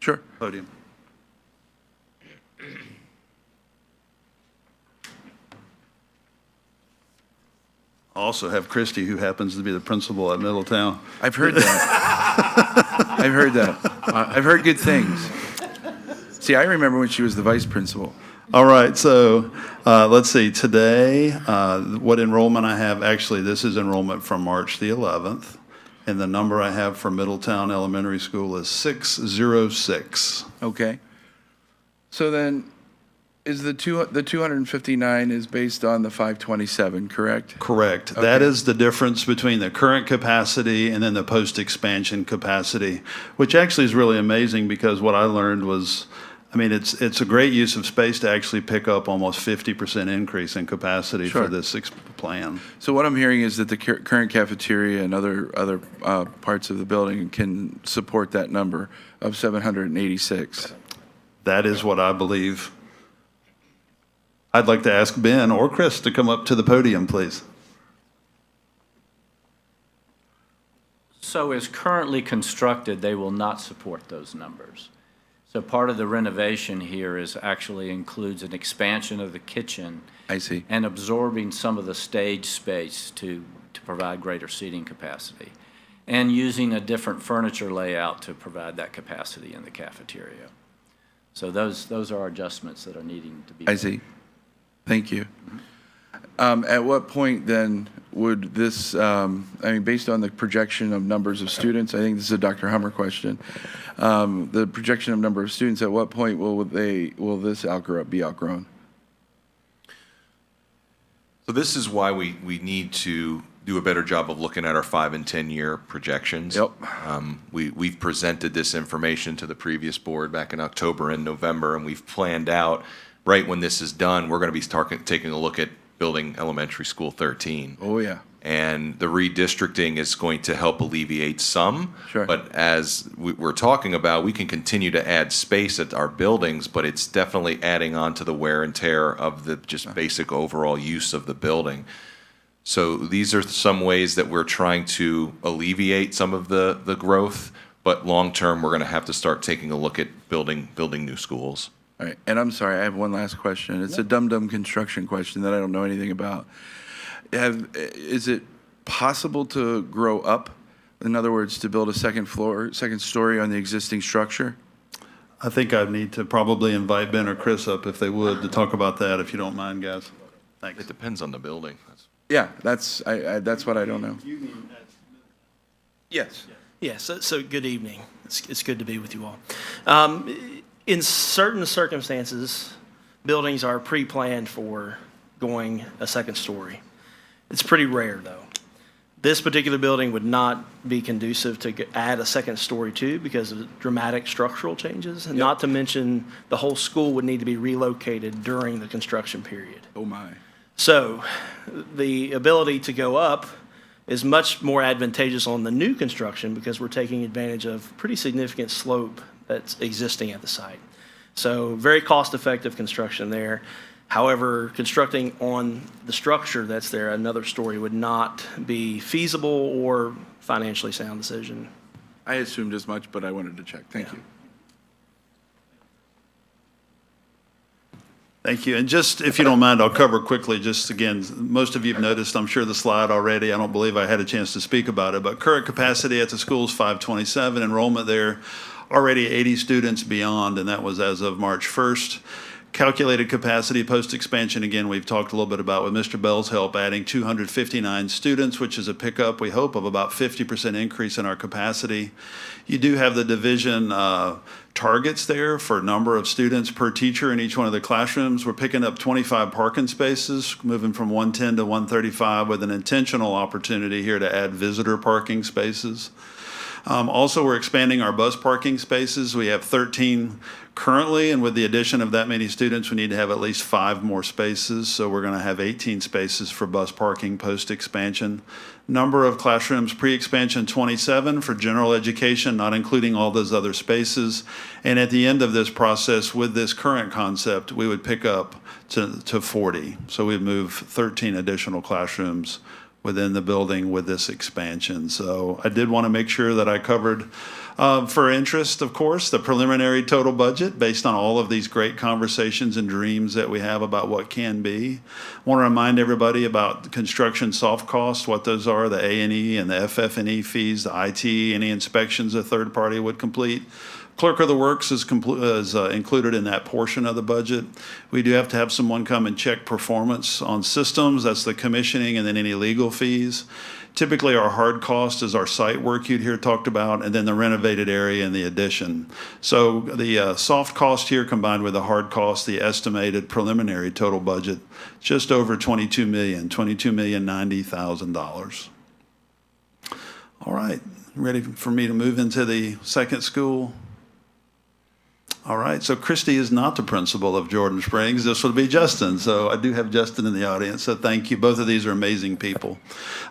Sure. podium. I also have Christy, who happens to be the principal at Middletown. I've heard that. I've heard that. I've heard good things. See, I remember when she was the vice principal. All right, so let's see, today, what enrollment I have, actually, this is enrollment from March the 11th, and the number I have for Middletown Elementary School is 606. Okay. So then, is the 259 is based on the 527, correct? Correct. That Okay. is the difference between the current capacity and then the post-expansion capacity, which actually is really amazing because what I learned was, I mean, it's a great use of space to actually pick up almost 50% increase in capacity Sure. for this plan. So what I'm hearing is that the current cafeteria and other parts of the building can support that number of 786. That is what I believe. I'd like to ask Ben or Chris to come up to the podium, please. So as currently constructed, they will not support those numbers. So part of the renovation here is actually includes an expansion of the kitchen I see. and absorbing some of the stage space to provide greater seating capacity, and using a different furniture layout to provide that capacity in the cafeteria. So those are adjustments that are needing to be I made. see. Thank you. At what point then would this, I mean, based on the projection of numbers of students, I think this is a Dr. Hummer question, the projection of number of students, at what point will this be outgrown? So this is why we need to do a better job of looking at our 5 and 10-year projections. Yep. We've presented this information to the previous board back in October and November, and we've planned out, right when this is done, we're going to be taking a look at building elementary school 13. Oh, yeah. And the redistricting is going to help alleviate some. Sure. But as we're talking about, we can continue to add space at our buildings, but it's definitely adding on to the wear and tear of the just basic overall use of the building. So these are some ways that we're trying to alleviate some of the growth, but long-term, we're going to have to start taking a look at building new schools. All right, and I'm sorry, I have one last question. It's a dumb construction question that I don't know anything about. Is it possible to grow up? In other words, to build a second story on the existing structure? I think I need to probably invite Ben or Chris up if they would to talk about that, if you don't mind, guys. Thanks. It depends on the building. Yeah, that's what I don't know. Yes. Yes, so good evening. It's good to be with you all. In certain circumstances, buildings are pre-planned for going a second story. It's pretty rare, though. This particular building would not be conducive to add a second story to because of dramatic structural changes, and not to mention the whole school would need to be relocated during the construction period. Oh, my. So the ability to go up is much more advantageous on the new construction because we're taking advantage of pretty significant slope that's existing at the site. So very cost-effective construction there. However, constructing on the structure that's there, another story would not be feasible or financially sound decision. I assumed as much, but I wanted to check. Thank you. Thank you. And just, if you don't mind, I'll cover quickly, just again, most of you have noticed, I'm sure, the slide already. I don't believe I had a chance to speak about it, but current capacity at the school is 527, enrollment there, already 80 students beyond, and that was as of March 1st. Calculated capacity post-expansion, again, we've talked a little bit about with Mr. Bell's help, adding 259 students, which is a pickup, we hope, of about 50% increase in our capacity. You do have the division targets there for number of students per teacher in each one of the classrooms. We're picking up 25 parking spaces, moving from 110 to 135 with an intentional opportunity here to add visitor parking spaces. Also, we're expanding our bus parking spaces. We have 13 currently, and with the addition of that many students, we need to have at least 5 more spaces. So we're going to have 18 spaces for bus parking post-expansion. Number of classrooms pre-expansion 27 for general education, not including all those other spaces. And at the end of this process, with this current concept, we would pick up to 40. So we'd move 13 additional classrooms within the building with this expansion. So I did want to make sure that I covered, for interest, of course, the preliminary total budget based on all of these great conversations and dreams that we have about what can be. I want to remind everybody about the construction soft costs, what those are, the A&E and the FF&E fees, the IT, any inspections a third party would complete. Clerk of the Works is included in that portion of the budget. We do have to have someone come and check performance on systems. That's the commissioning and then any legal fees. Typically, our hard cost is our site work you'd hear talked about, and then the renovated area and the addition. So the soft cost here combined with the hard cost, the estimated preliminary total budget, just over $22,090,000. All right, ready for me to move into the second school? All right, so Christy is not the principal of Jordan Springs. This will be Justin. So I do have Justin in the audience. So thank you. Both of these are amazing people.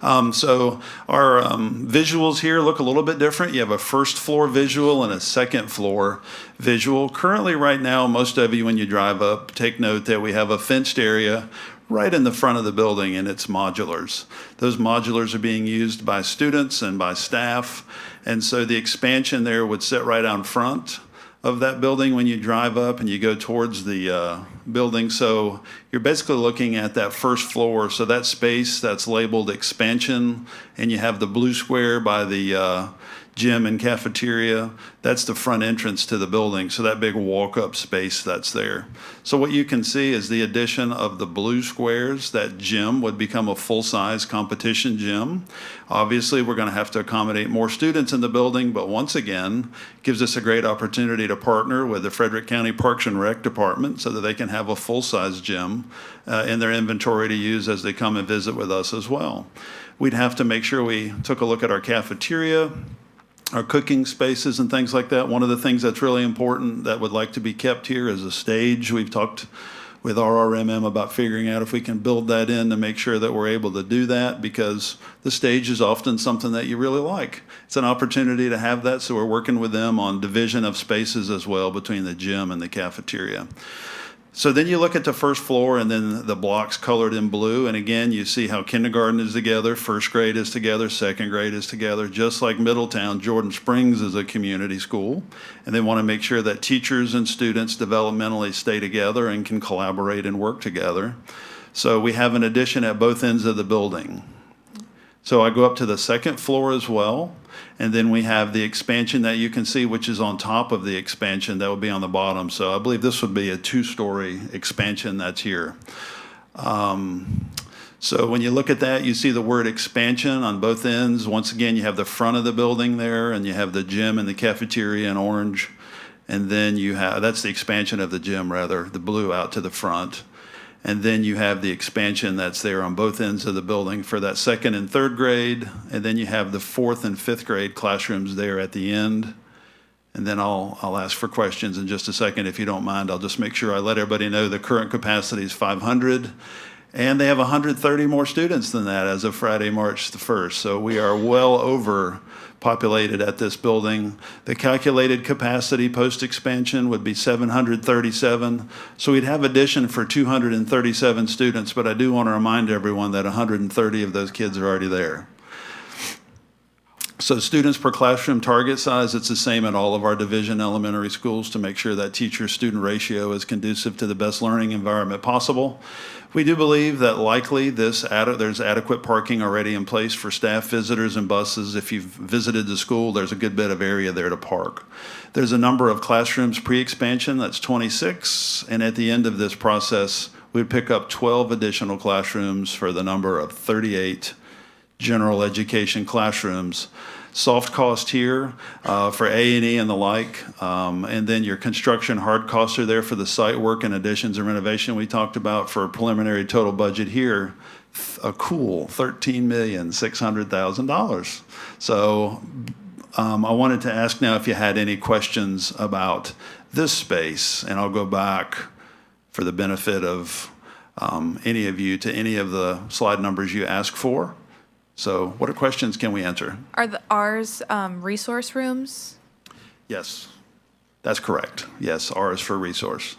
So our visuals here look a little bit different. You have a first floor visual and a second floor visual. Currently, right now, most of you, when you drive up, take note that we have a fenced area right in the front of the building, and it's modulars. Those modulars are being used by students and by staff. And so the expansion there would sit right out front of that building when you drive up and you go towards the building. So you're basically looking at that first floor. So that space that's labeled expansion, and you have the blue square by the gym and cafeteria, that's the front entrance to the building. So that big walk-up space that's there. So what you can see is the addition of the blue squares. That gym would become a full-size competition gym. Obviously, we're going to have to accommodate more students in the building, but once again, gives us a great opportunity to partner with the Frederick County Parks and Rec Department so that they can have a full-size gym in their inventory to use as they come and visit with us as well. We'd have to make sure we took a look at our cafeteria, our cooking spaces and things like that. One of the things that's really important that would like to be kept here is a stage. We've talked with RRMM about figuring out if we can build that in to make sure that we're able to do that, because the stage is often something that you really like. It's an opportunity to have that, so we're working with them on division of spaces as well between the gym and the cafeteria. So then you look at the first floor and then the blocks colored in blue. And again, you see how kindergarten is together, first grade is together, second grade is together. Just like Middletown, Jordan Springs is a community school. And they want to make sure that teachers and students developmentally stay together and can collaborate and work together. So we have an addition at both ends of the building. So I go up to the second floor as well. And then we have the expansion that you can see, which is on top of the expansion that would be on the bottom. So I believe this would be a 2-story expansion that's here. So when you look at that, you see the word expansion on both ends. Once again, you have the front of the building there, and you have the gym and the cafeteria in orange. And then you have, that's the expansion of the gym, rather, the blue out to the front. And then you have the expansion that's there on both ends of the building for that second and third grade. And then you have the fourth and fifth grade classrooms there at the end. And then I'll ask for questions in just a second. If you don't mind, I'll just make sure I let everybody know the current capacity is 500. And they have 130 more students than that as of Friday, March the 1st. So we are well over populated at this building. The calculated capacity post-expansion would be 737. So we'd have addition for 237 students, but I do want to remind everyone that 130 of those kids are already there. So students per classroom target size, it's the same in all of our division elementary schools to make sure that teacher-student ratio is conducive to the best learning environment possible. We do believe that likely there's adequate parking already in place for staff, visitors, and buses. If you've visited the school, there's a good bit of area there to park. There's a number of classrooms pre-expansion, that's 26, and at the end of this process, we'd pick up 12 additional classrooms for the number of 38 general education classrooms. Soft cost here for A&E and the like, and then your construction hard costs are there for the site work and additions and renovation we talked about. For a preliminary total budget here, a cool $13,600,000. So I wanted to ask now if you had any questions about this space, and I'll go back for the benefit of any of you to any of the slide numbers you asked for. So what questions can we answer? Are ours resource rooms? Yes, that's correct. Yes, R is for resource,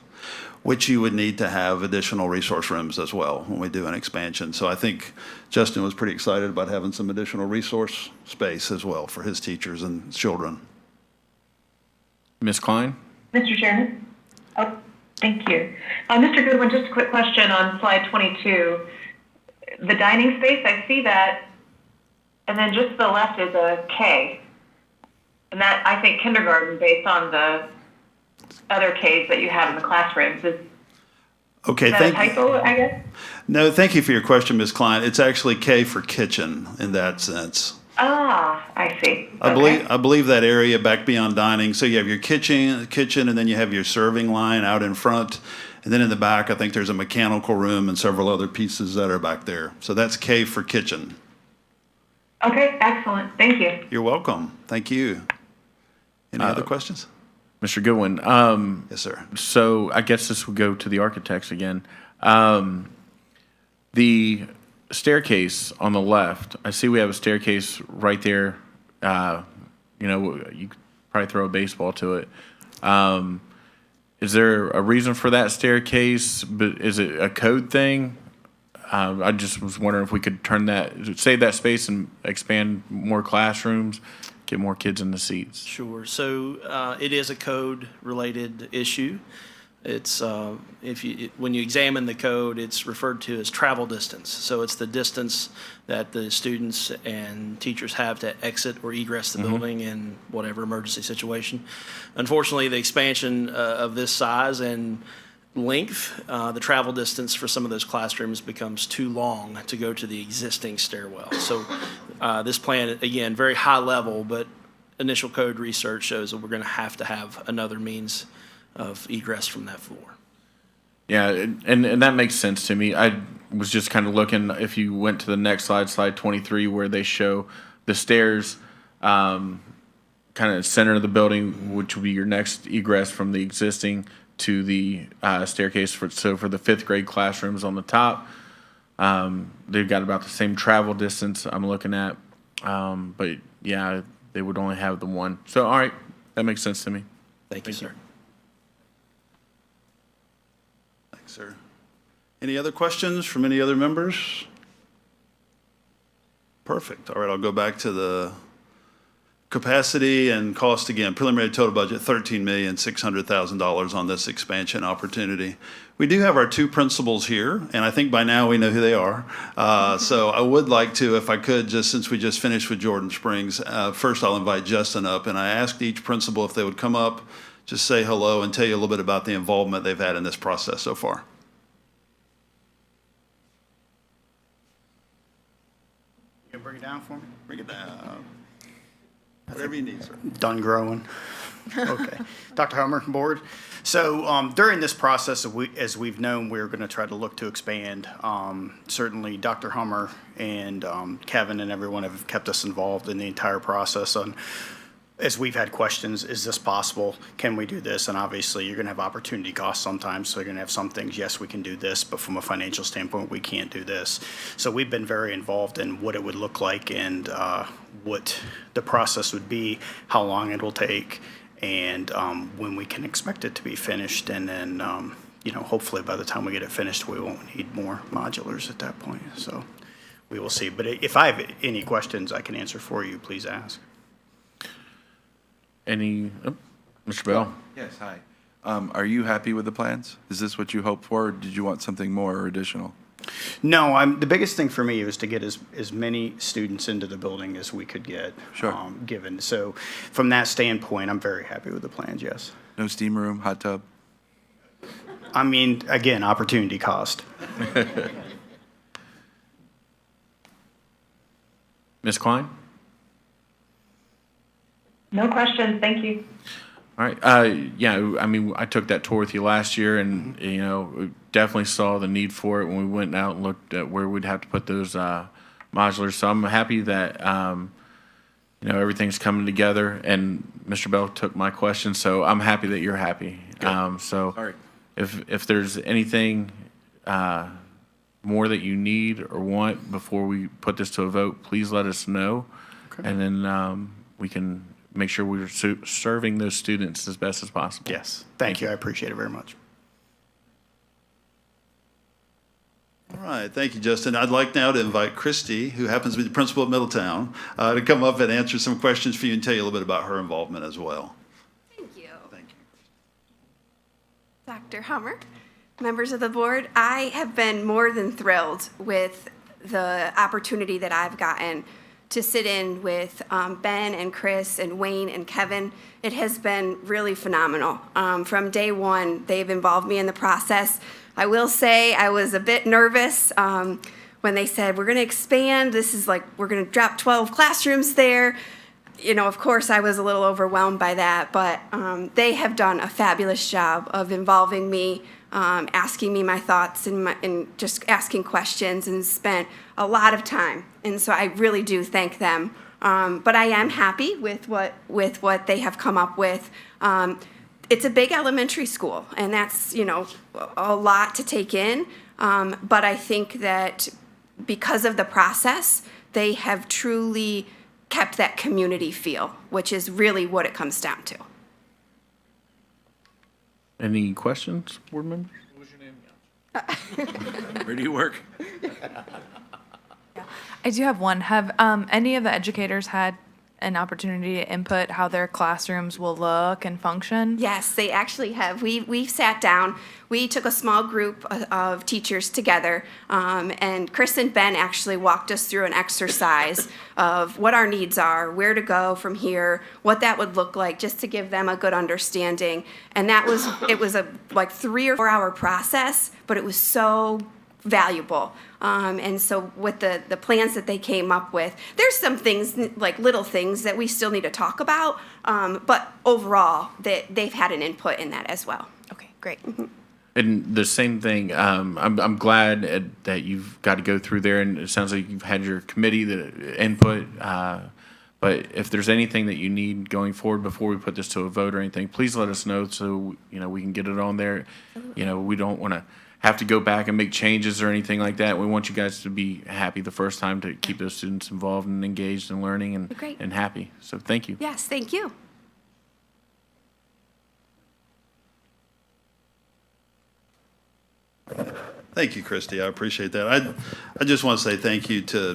which you would need to have additional resource rooms as well when we do an expansion. So I think Justin was pretty excited about having some additional resource space as well for his teachers and children. Ms. Klein? Mr. Chairman? Oh, thank you. Mr. Goodwin, just a quick question on slide 22. The dining space, I see that, and then just to the left is a K. And that, I think, kindergarten based on the other Ks that you have in the classrooms. Is Okay, that a typo, I guess? No, thank you for your question, Ms. Klein. It's actually K for kitchen in that sense. Ah, I see. I believe that area back beyond dining. So you have your kitchen, and then you have your serving line out in front. And then in the back, I think there's a mechanical room and several other pieces that are back there. So that's K for kitchen. Okay, excellent. Thank you. You're welcome. Thank you. Any other questions? Mr. Goodwin? Yes, sir. So I guess this would go to the architects again. The staircase on the left, I see we have a staircase right there. You could probably throw a baseball to it. Is there a reason for that staircase? But is it a code thing? I just was wondering if we could save that space and expand more classrooms, get more kids in the seats. Sure. So it is a code-related issue. It's when you examine the code, it's referred to as travel distance. So it's the distance that the students and teachers have to exit or egress the building in whatever emergency situation. Unfortunately, the expansion of this size and length, the travel distance for some of those classrooms becomes too long to go to the existing stairwell. So this plan, again, very high level, but initial code research shows that we're going to have another means of egress from that floor. Yeah, and that makes sense to me. I was just kind of looking, if you went to the next slide, slide 23, where they show the stairs kind of center of the building, which would be your next egress from the existing to the staircase. For the fifth grade classrooms on the top, they've got about the same travel distance I'm looking at. But yeah, they would only have the one. So, all right, that makes sense to me. Thank you, sir. Thanks, sir. Any other questions from any other members? Perfect. All right, I'll go back to the capacity and cost again. Preliminary total budget, $13,600,000 on this expansion opportunity. We do have our two principals here, and I think by now we know who they are. So I would like to, if I could, just since we just finished with Jordan Springs, first I'll invite Justin up, and I asked each principal if they would come up, just say hello and tell you a little bit about the involvement they've had in this process so far. You can bring it down for me? Bring it down. Whatever you need, sir. Done growing. Okay. Dr. Hummer, board. So during this process, as we've known, we're going to try to look to expand. Certainly, Dr. Hummer and Kevin and everyone have kept us involved in the entire process. As we've had questions, is this possible? Can we do this? And obviously, you're going to have opportunity costs sometimes. So you're going to have some things, yes, we can do this, but from a financial standpoint, we can't do this. So we've been very involved in what it would look like and what the process would be, how long it will take, and when we can expect it to be finished. And then, hopefully by the time we get it finished, we won't need more modulars at that point. So we will see. But if I have any questions I can answer for you, please ask. Mr. Bell? Yes, hi. Are you happy with the plans? Is this what you hoped for, or did you want something more or additional? No, the biggest thing for me was to get as many students into the building as we could get. Sure. Given. So from that standpoint, I'm very happy with the plans, yes. No steam room, hot tub? I mean, again, opportunity cost. Ms. Klein? No questions, thank you. All right. Yeah, I mean, I took that tour with you last year, and you know, we definitely saw the need for it when we went out and looked at where we'd have to put those modulars. So I'm happy that you know, everything's coming together. And Mr. Bell took my question, so I'm happy that you're happy. So All right. if there's anything more that you need or want before we put this to a vote, please let us know, and then we can make sure we're serving those students as best as possible. Yes, thank you. I appreciate it very much. All right, thank you, Justin. I'd like now to invite Christy, who happens to be the principal at Middletown, to come up and answer some questions for you and tell you a little bit about her involvement as well. Thank you. Thank you. Dr. Hummer, members of the board, I have been more than thrilled with the opportunity that I've gotten to sit in with Ben and Chris and Wayne and Kevin. It has been really phenomenal. From day one, they've involved me in the process. I will say I was a bit nervous when they said, we're gonna expand. This is like, we're gonna drop 12 classrooms there. You know, of course, I was a little overwhelmed by that, but they have done a fabulous job of involving me, asking me my thoughts and just asking questions, and spent a lot of time. And so I really do thank them. But I am happy with what they have come up with. It's a big elementary school, and that's, you know, a lot to take in. But I think that because of the process, they have truly kept that community feel, which is really what it comes down to. Any questions, board members? Where do you work? I do have one. Have any of the educators had an opportunity to input how their classrooms will look and function? Yes, they actually have. We sat down. We took a small group of teachers together, and Chris and Ben actually walked us through an exercise of what our needs are, where to go from here, what that would look like, just to give them a good understanding. And it was a like 3 or 4 hour process, but it was so valuable. And so with the plans that they came up with, there's some things, like little things, that we still need to talk about, but overall, they've had an input in that as well. Okay, great. And the same thing, I'm glad that you've got to go through there, and it sounds like you've had your committee that input. But if there's anything that you need going forward before we put this to a vote or anything, please let us know so you know we can get it on there. You know, we don't want to have to go back and make changes or anything like that. We want you guys to be happy the first time, to keep those students involved and engaged and learning and happy. So thank you. Yes, thank you. Thank you, Christy. I appreciate that. I just want to say thank you to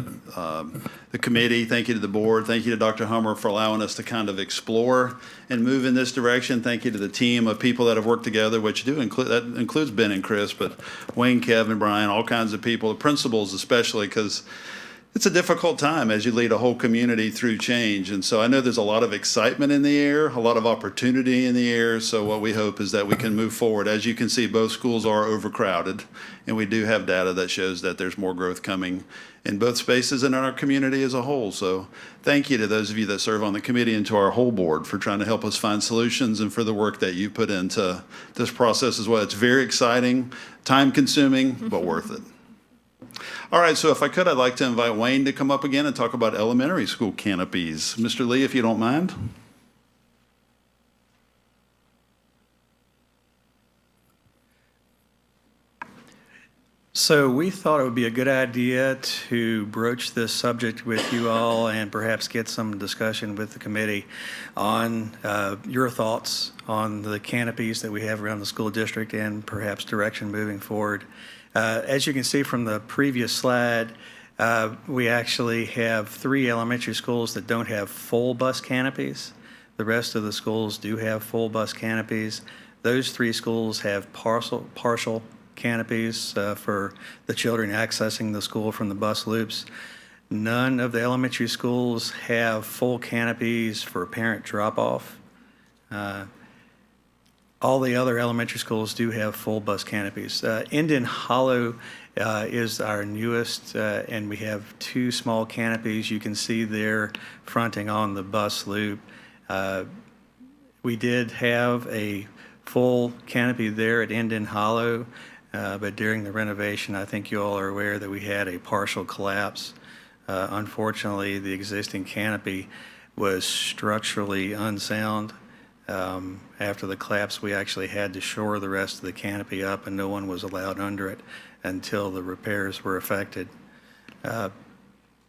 the committee, thank you to the board, thank you to Dr. Hummer for allowing us to kind of explore and move in this direction. Thank you to the team of people that have worked together, which includes Ben and Chris, but Wayne, Kevin, Brian, all kinds of people, the principals especially, because it's a difficult time as you lead a whole community through change. And so I know there's a lot of excitement in the air, a lot of opportunity in the air. So what we hope is that we can move forward. As you can see, both schools are overcrowded, and we do have data that shows that there's more growth coming in both spaces and in our community as a whole. So thank you to those of you that serve on the committee and to our whole board for trying to help us find solutions, and for the work that you put into this process as well. It's very exciting, time consuming, but worth it. All right, so if I could, I'd like to invite Wayne to come up again and talk about elementary school canopies. Mr. Lee, if you don't mind. So we thought it would be a good idea to broach this subject with you all and perhaps get some discussion with the committee on your thoughts on the canopies that we have around the school district, and perhaps direction moving forward. As you can see from the previous slide, We actually have 3 elementary schools that don't have full bus canopies. The rest of the schools do have full bus canopies. Those 3 schools have partial canopies for the children accessing the school from the bus loops. None of the elementary schools have full canopies for parent drop-off. All the other elementary schools do have full bus canopies. Indian Hollow is our newest, and we have 2 small canopies you can see there fronting on the bus loop. We did have a full canopy there at Indian Hollow, but during the renovation, I think you all are aware that we had a partial collapse. Unfortunately, the existing canopy was structurally unsound. After the collapse, we actually had to shore the rest of the canopy up, and no one was allowed under it until the repairs were effected.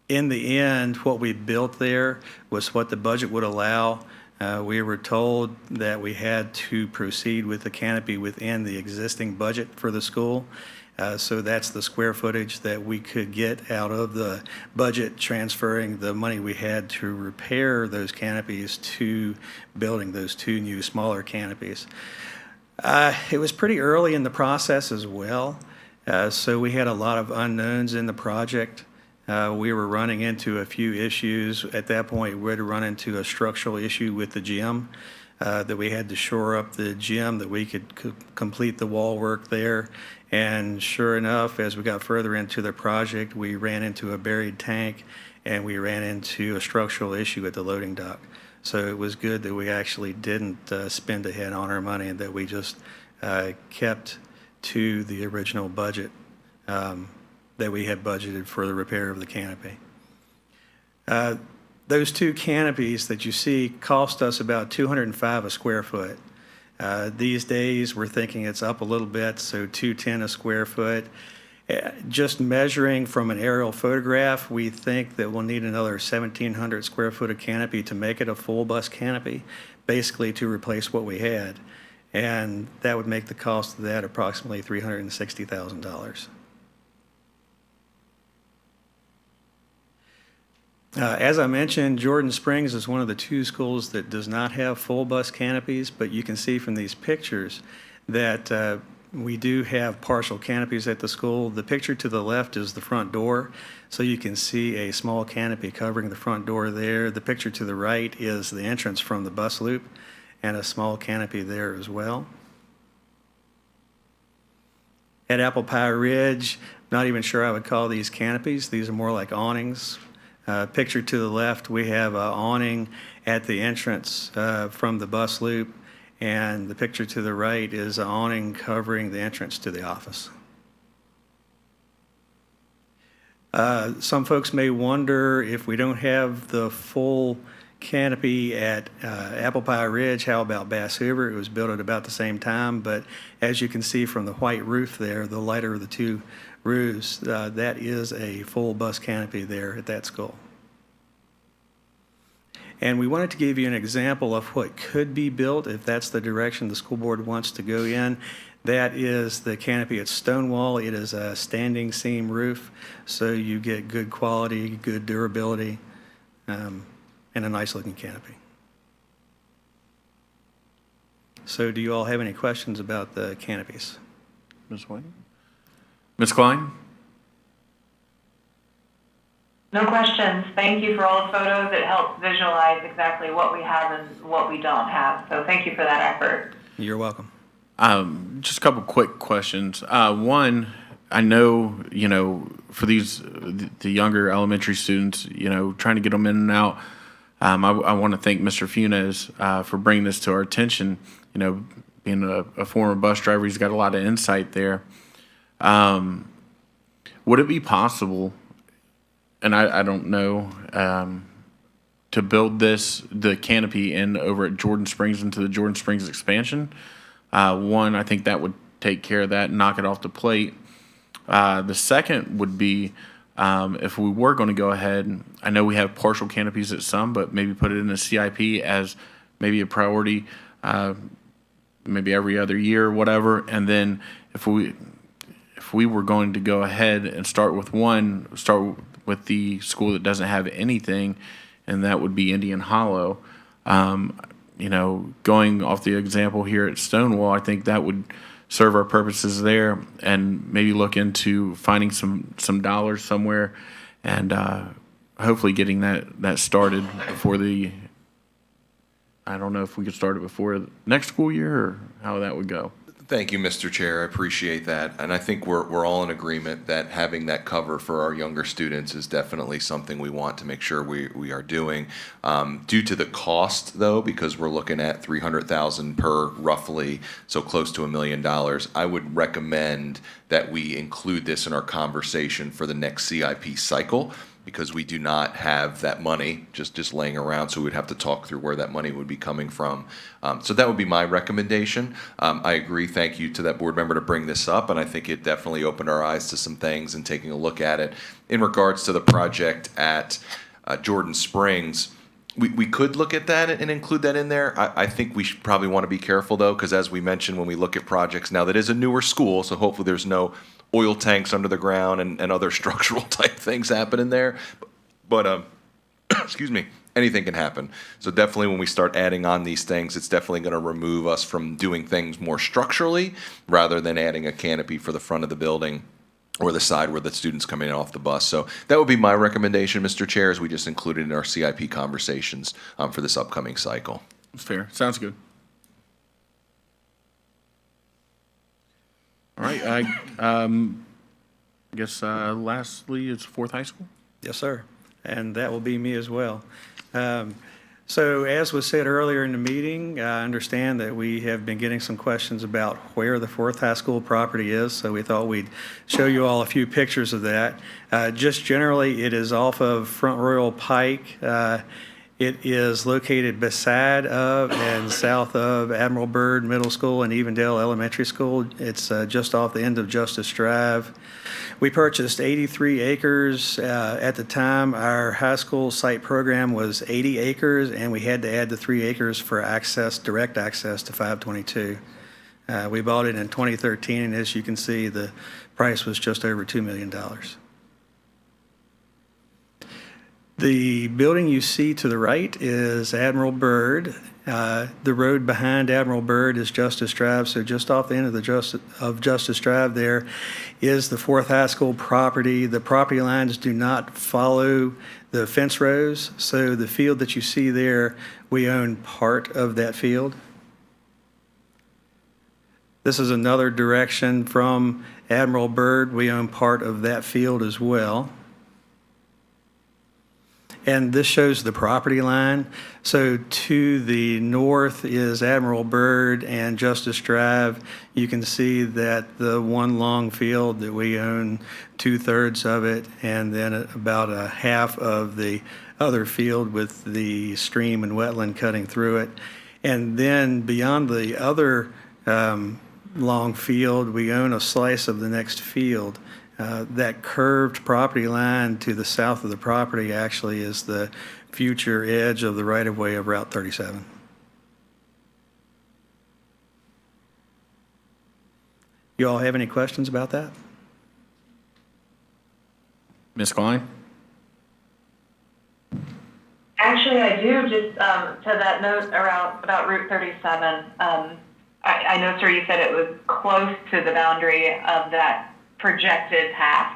In the end, what we built there was what the budget would allow. We were told that we had to proceed with the canopy within the existing budget for the school. So that's the square footage that we could get out of the budget, transferring the money we had to repair those canopies to building those 2 new smaller canopies. It was pretty early in the process as well, so we had a lot of unknowns in the project. We were running into a few issues. At that point, we had run into a structural issue with the gym, that we had to shore up the gym, that we could complete the wall work there. And sure enough, as we got further into the project, we ran into a buried tank, and we ran into a structural issue at the loading dock. So it was good that we actually didn't spend ahead on our money, and that we just kept to the original budget that we had budgeted for the repair of the canopy. Those 2 canopies that you see cost us about $205 a square foot. These days, we're thinking it's up a little bit, so $210 a square foot. Just measuring from an aerial photograph, we think that we'll need another 1,700 square foot of canopy to make it a full bus canopy, basically to replace what we had. And that would make the cost of that approximately $360,000. As I mentioned, Jordan Springs is one of the 2 schools that does not have full bus canopies, but you can see from these pictures that we do have partial canopies at the school. The picture to the left is the front door, so you can see a small canopy covering the front door there. The picture to the right is the entrance from the bus loop, and a small canopy there as well. At Apple Pie Ridge, not even sure I would call these canopies. These are more like awnings. Picture to the left, we have an awning at the entrance from the bus loop, and the picture to the right is an awning covering the entrance to the office. Some folks may wonder, if we don't have the full canopy at Apple Pie Ridge, how about Bass Hoover? It was built at about the same time, but as you can see from the white roof there, the lighter of the 2 roofs, that is a full bus canopy there at that school. And we wanted to give you an example of what could be built if that's the direction the school board wants to go in. That is the canopy at Stonewall. It is a standing seam roof, so you get good quality, good durability, and a nice looking canopy. So do you all have any questions about the canopies? Ms. White? Ms. Klein? No questions. Thank you for all the photos. It helps visualize exactly what we have and what we don't have. So thank you for that effort. You're welcome. Just a couple quick questions. One, I know, for the younger elementary students, trying to get them in and out, I want to thank Mr. Funes for bringing this to our attention. Being a former bus driver, he's got a lot of insight there. Would it be possible, and I don't know, to build the canopy in over at Jordan Springs into the Jordan Springs expansion? One, I think that would take care of that and knock it off the plate. The second would be, if we were going to go ahead, I know we have partial canopies at some, but maybe put it in a CIP as maybe a priority, maybe every other year or whatever. And then if we were going to go ahead and start with with the school that doesn't have anything, and that would be Indian Hollow. You know, going off the example here at Stonewall, I think that would serve our purposes there, and maybe look into finding some dollars somewhere, and hopefully getting that started before the. I don't know if we could start it before next school year or how that would go. Thank you, Mr. Chair. I appreciate that. And I think we're all in agreement that having that cover for our younger students is definitely something we want to make sure we are doing. Due to the cost, though, because we're looking at $300,000 per roughly, so close to $1 million, I would recommend that we include this in our conversation for the next CIP cycle, because we do not have that money just laying around, so we'd have to talk through where that money would be coming from. So that would be my recommendation. I agree, thank you to that board member to bring this up, and I think it definitely opened our eyes to some things and taking a look at it. In regards to the project at Jordan Springs, we could look at that and include that in there. I think we should probably want to be careful, though, because as we mentioned, when we look at projects now, that is a newer school, so hopefully there's no oil tanks under the ground and other structural type things happening there. But excuse me, anything can happen. So definitely when we start adding on these things, it's definitely going to remove us from doing things more structurally rather than adding a canopy for the front of the building or the side where the students come in off the bus. So that would be my recommendation, Mr. Chair, as we just included in our CIP conversations for this upcoming cycle. Fair. Sounds good. All right. I guess lastly, it's Fourth High School. Yes, sir. And that will be me as well. So as was said earlier in the meeting, I understand that we have been getting some questions about where the Fourth High School property is, so we thought we'd show you all a few pictures of that. Just generally, it is off of Front Royal Pike. It is located beside of and south of Admiral Byrd Middle School and Evendale Elementary School. It's just off the end of Justice Drive. We purchased 83 acres. At the time, our high school site program was 80 acres, and we had to add the 3 acres for access, direct access to 522. We bought it in 2013, and as you can see, the price was just over $2 million. The building you see to the right is Admiral Byrd. The road behind Admiral Byrd is Justice Drive, so just off the end of Justice Drive there is the Fourth High School property. The property lines do not follow the fence rows, so the field that you see there, we own part of that field. This is another direction from Admiral Byrd. We own part of that field as well. And this shows the property line. So to the north is Admiral Byrd and Justice Drive. You can see that the one long field that we own 2/3 of it, and then about a half of the other field with the stream and wetland cutting through it. And then beyond the other long field, we own a slice of the next field. That curved property line to the south of the property actually is the future edge of the right-of-way of Route 37. You all have any questions about that? Ms. Klein? Actually, I do, just to that note about Route 37. I know, sir, you said it was close to the boundary of that projected path.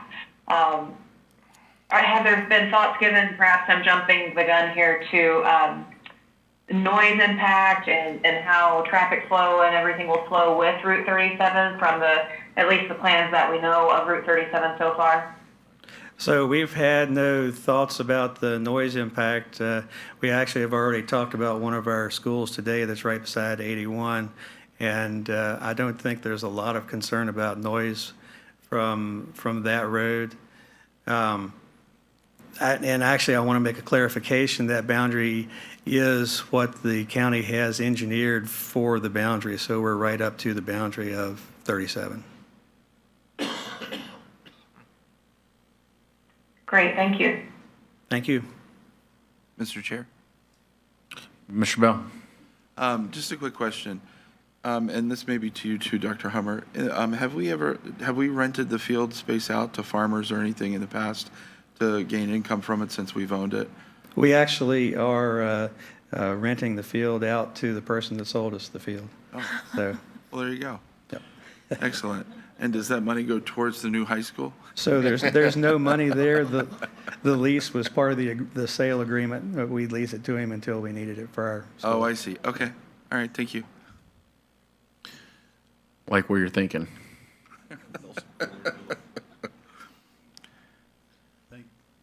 Have there been thoughts given, perhaps I'm jumping the gun here, to noise impact and how traffic flow and everything will flow with Route 37 from at least the plans that we know of Route 37 so far? So we've had no thoughts about the noise impact. We actually have already talked about one of our schools today that's right beside 81, and I don't think there's a lot of concern about noise from that road. And actually, I want to make a clarification. That boundary is what the county has engineered for the boundary, so we're right up to the boundary of 37. Great, thank you. Thank you. Mr. Chair? Mr. Bell? Just a quick question, and this may be to you too, Dr. Hummer. Have we rented the field space out to farmers or anything in the past to gain income from it since we've owned it? We actually are renting the field out to the person that sold us the field. Oh, So, well, there you go. Yep. Excellent. And does that money go towards the new high school? so there's no money there. The lease was part of the sale agreement. We lease it to him until we needed it for our school. Oh, I see. Okay. All right, thank you. Like what you're thinking.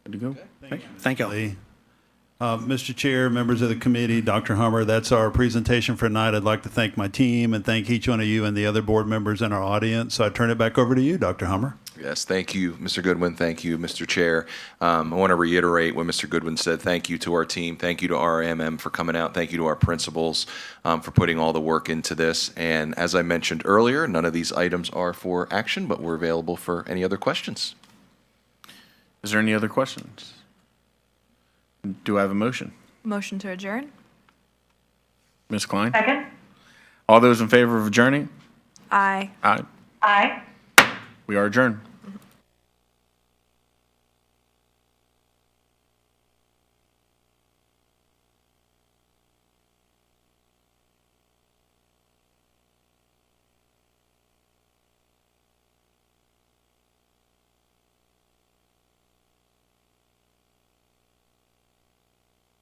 Good to go? Thank you. Lee. Mr. Chair, members of the committee, Dr. Hummer, that's our presentation for tonight. I'd like to thank my team and thank each one of you and the other board members in our audience. So I turn it back over to you, Dr. Hummer. Yes, thank you, Mr. Goodwin. Thank you, Mr. Chair. I want to reiterate what Mr. Goodwin said. Thank you to our team. Thank you to RMM for coming out. Thank you to our principals for putting all the work into this. And as I mentioned earlier, none of these items are for action, but we're available for any other questions. Is there any other questions? Do I have a motion? Motion to adjourn? Ms. Klein? Second? All those in favor of adjourning? Aye. Aye. Aye. We are adjourned.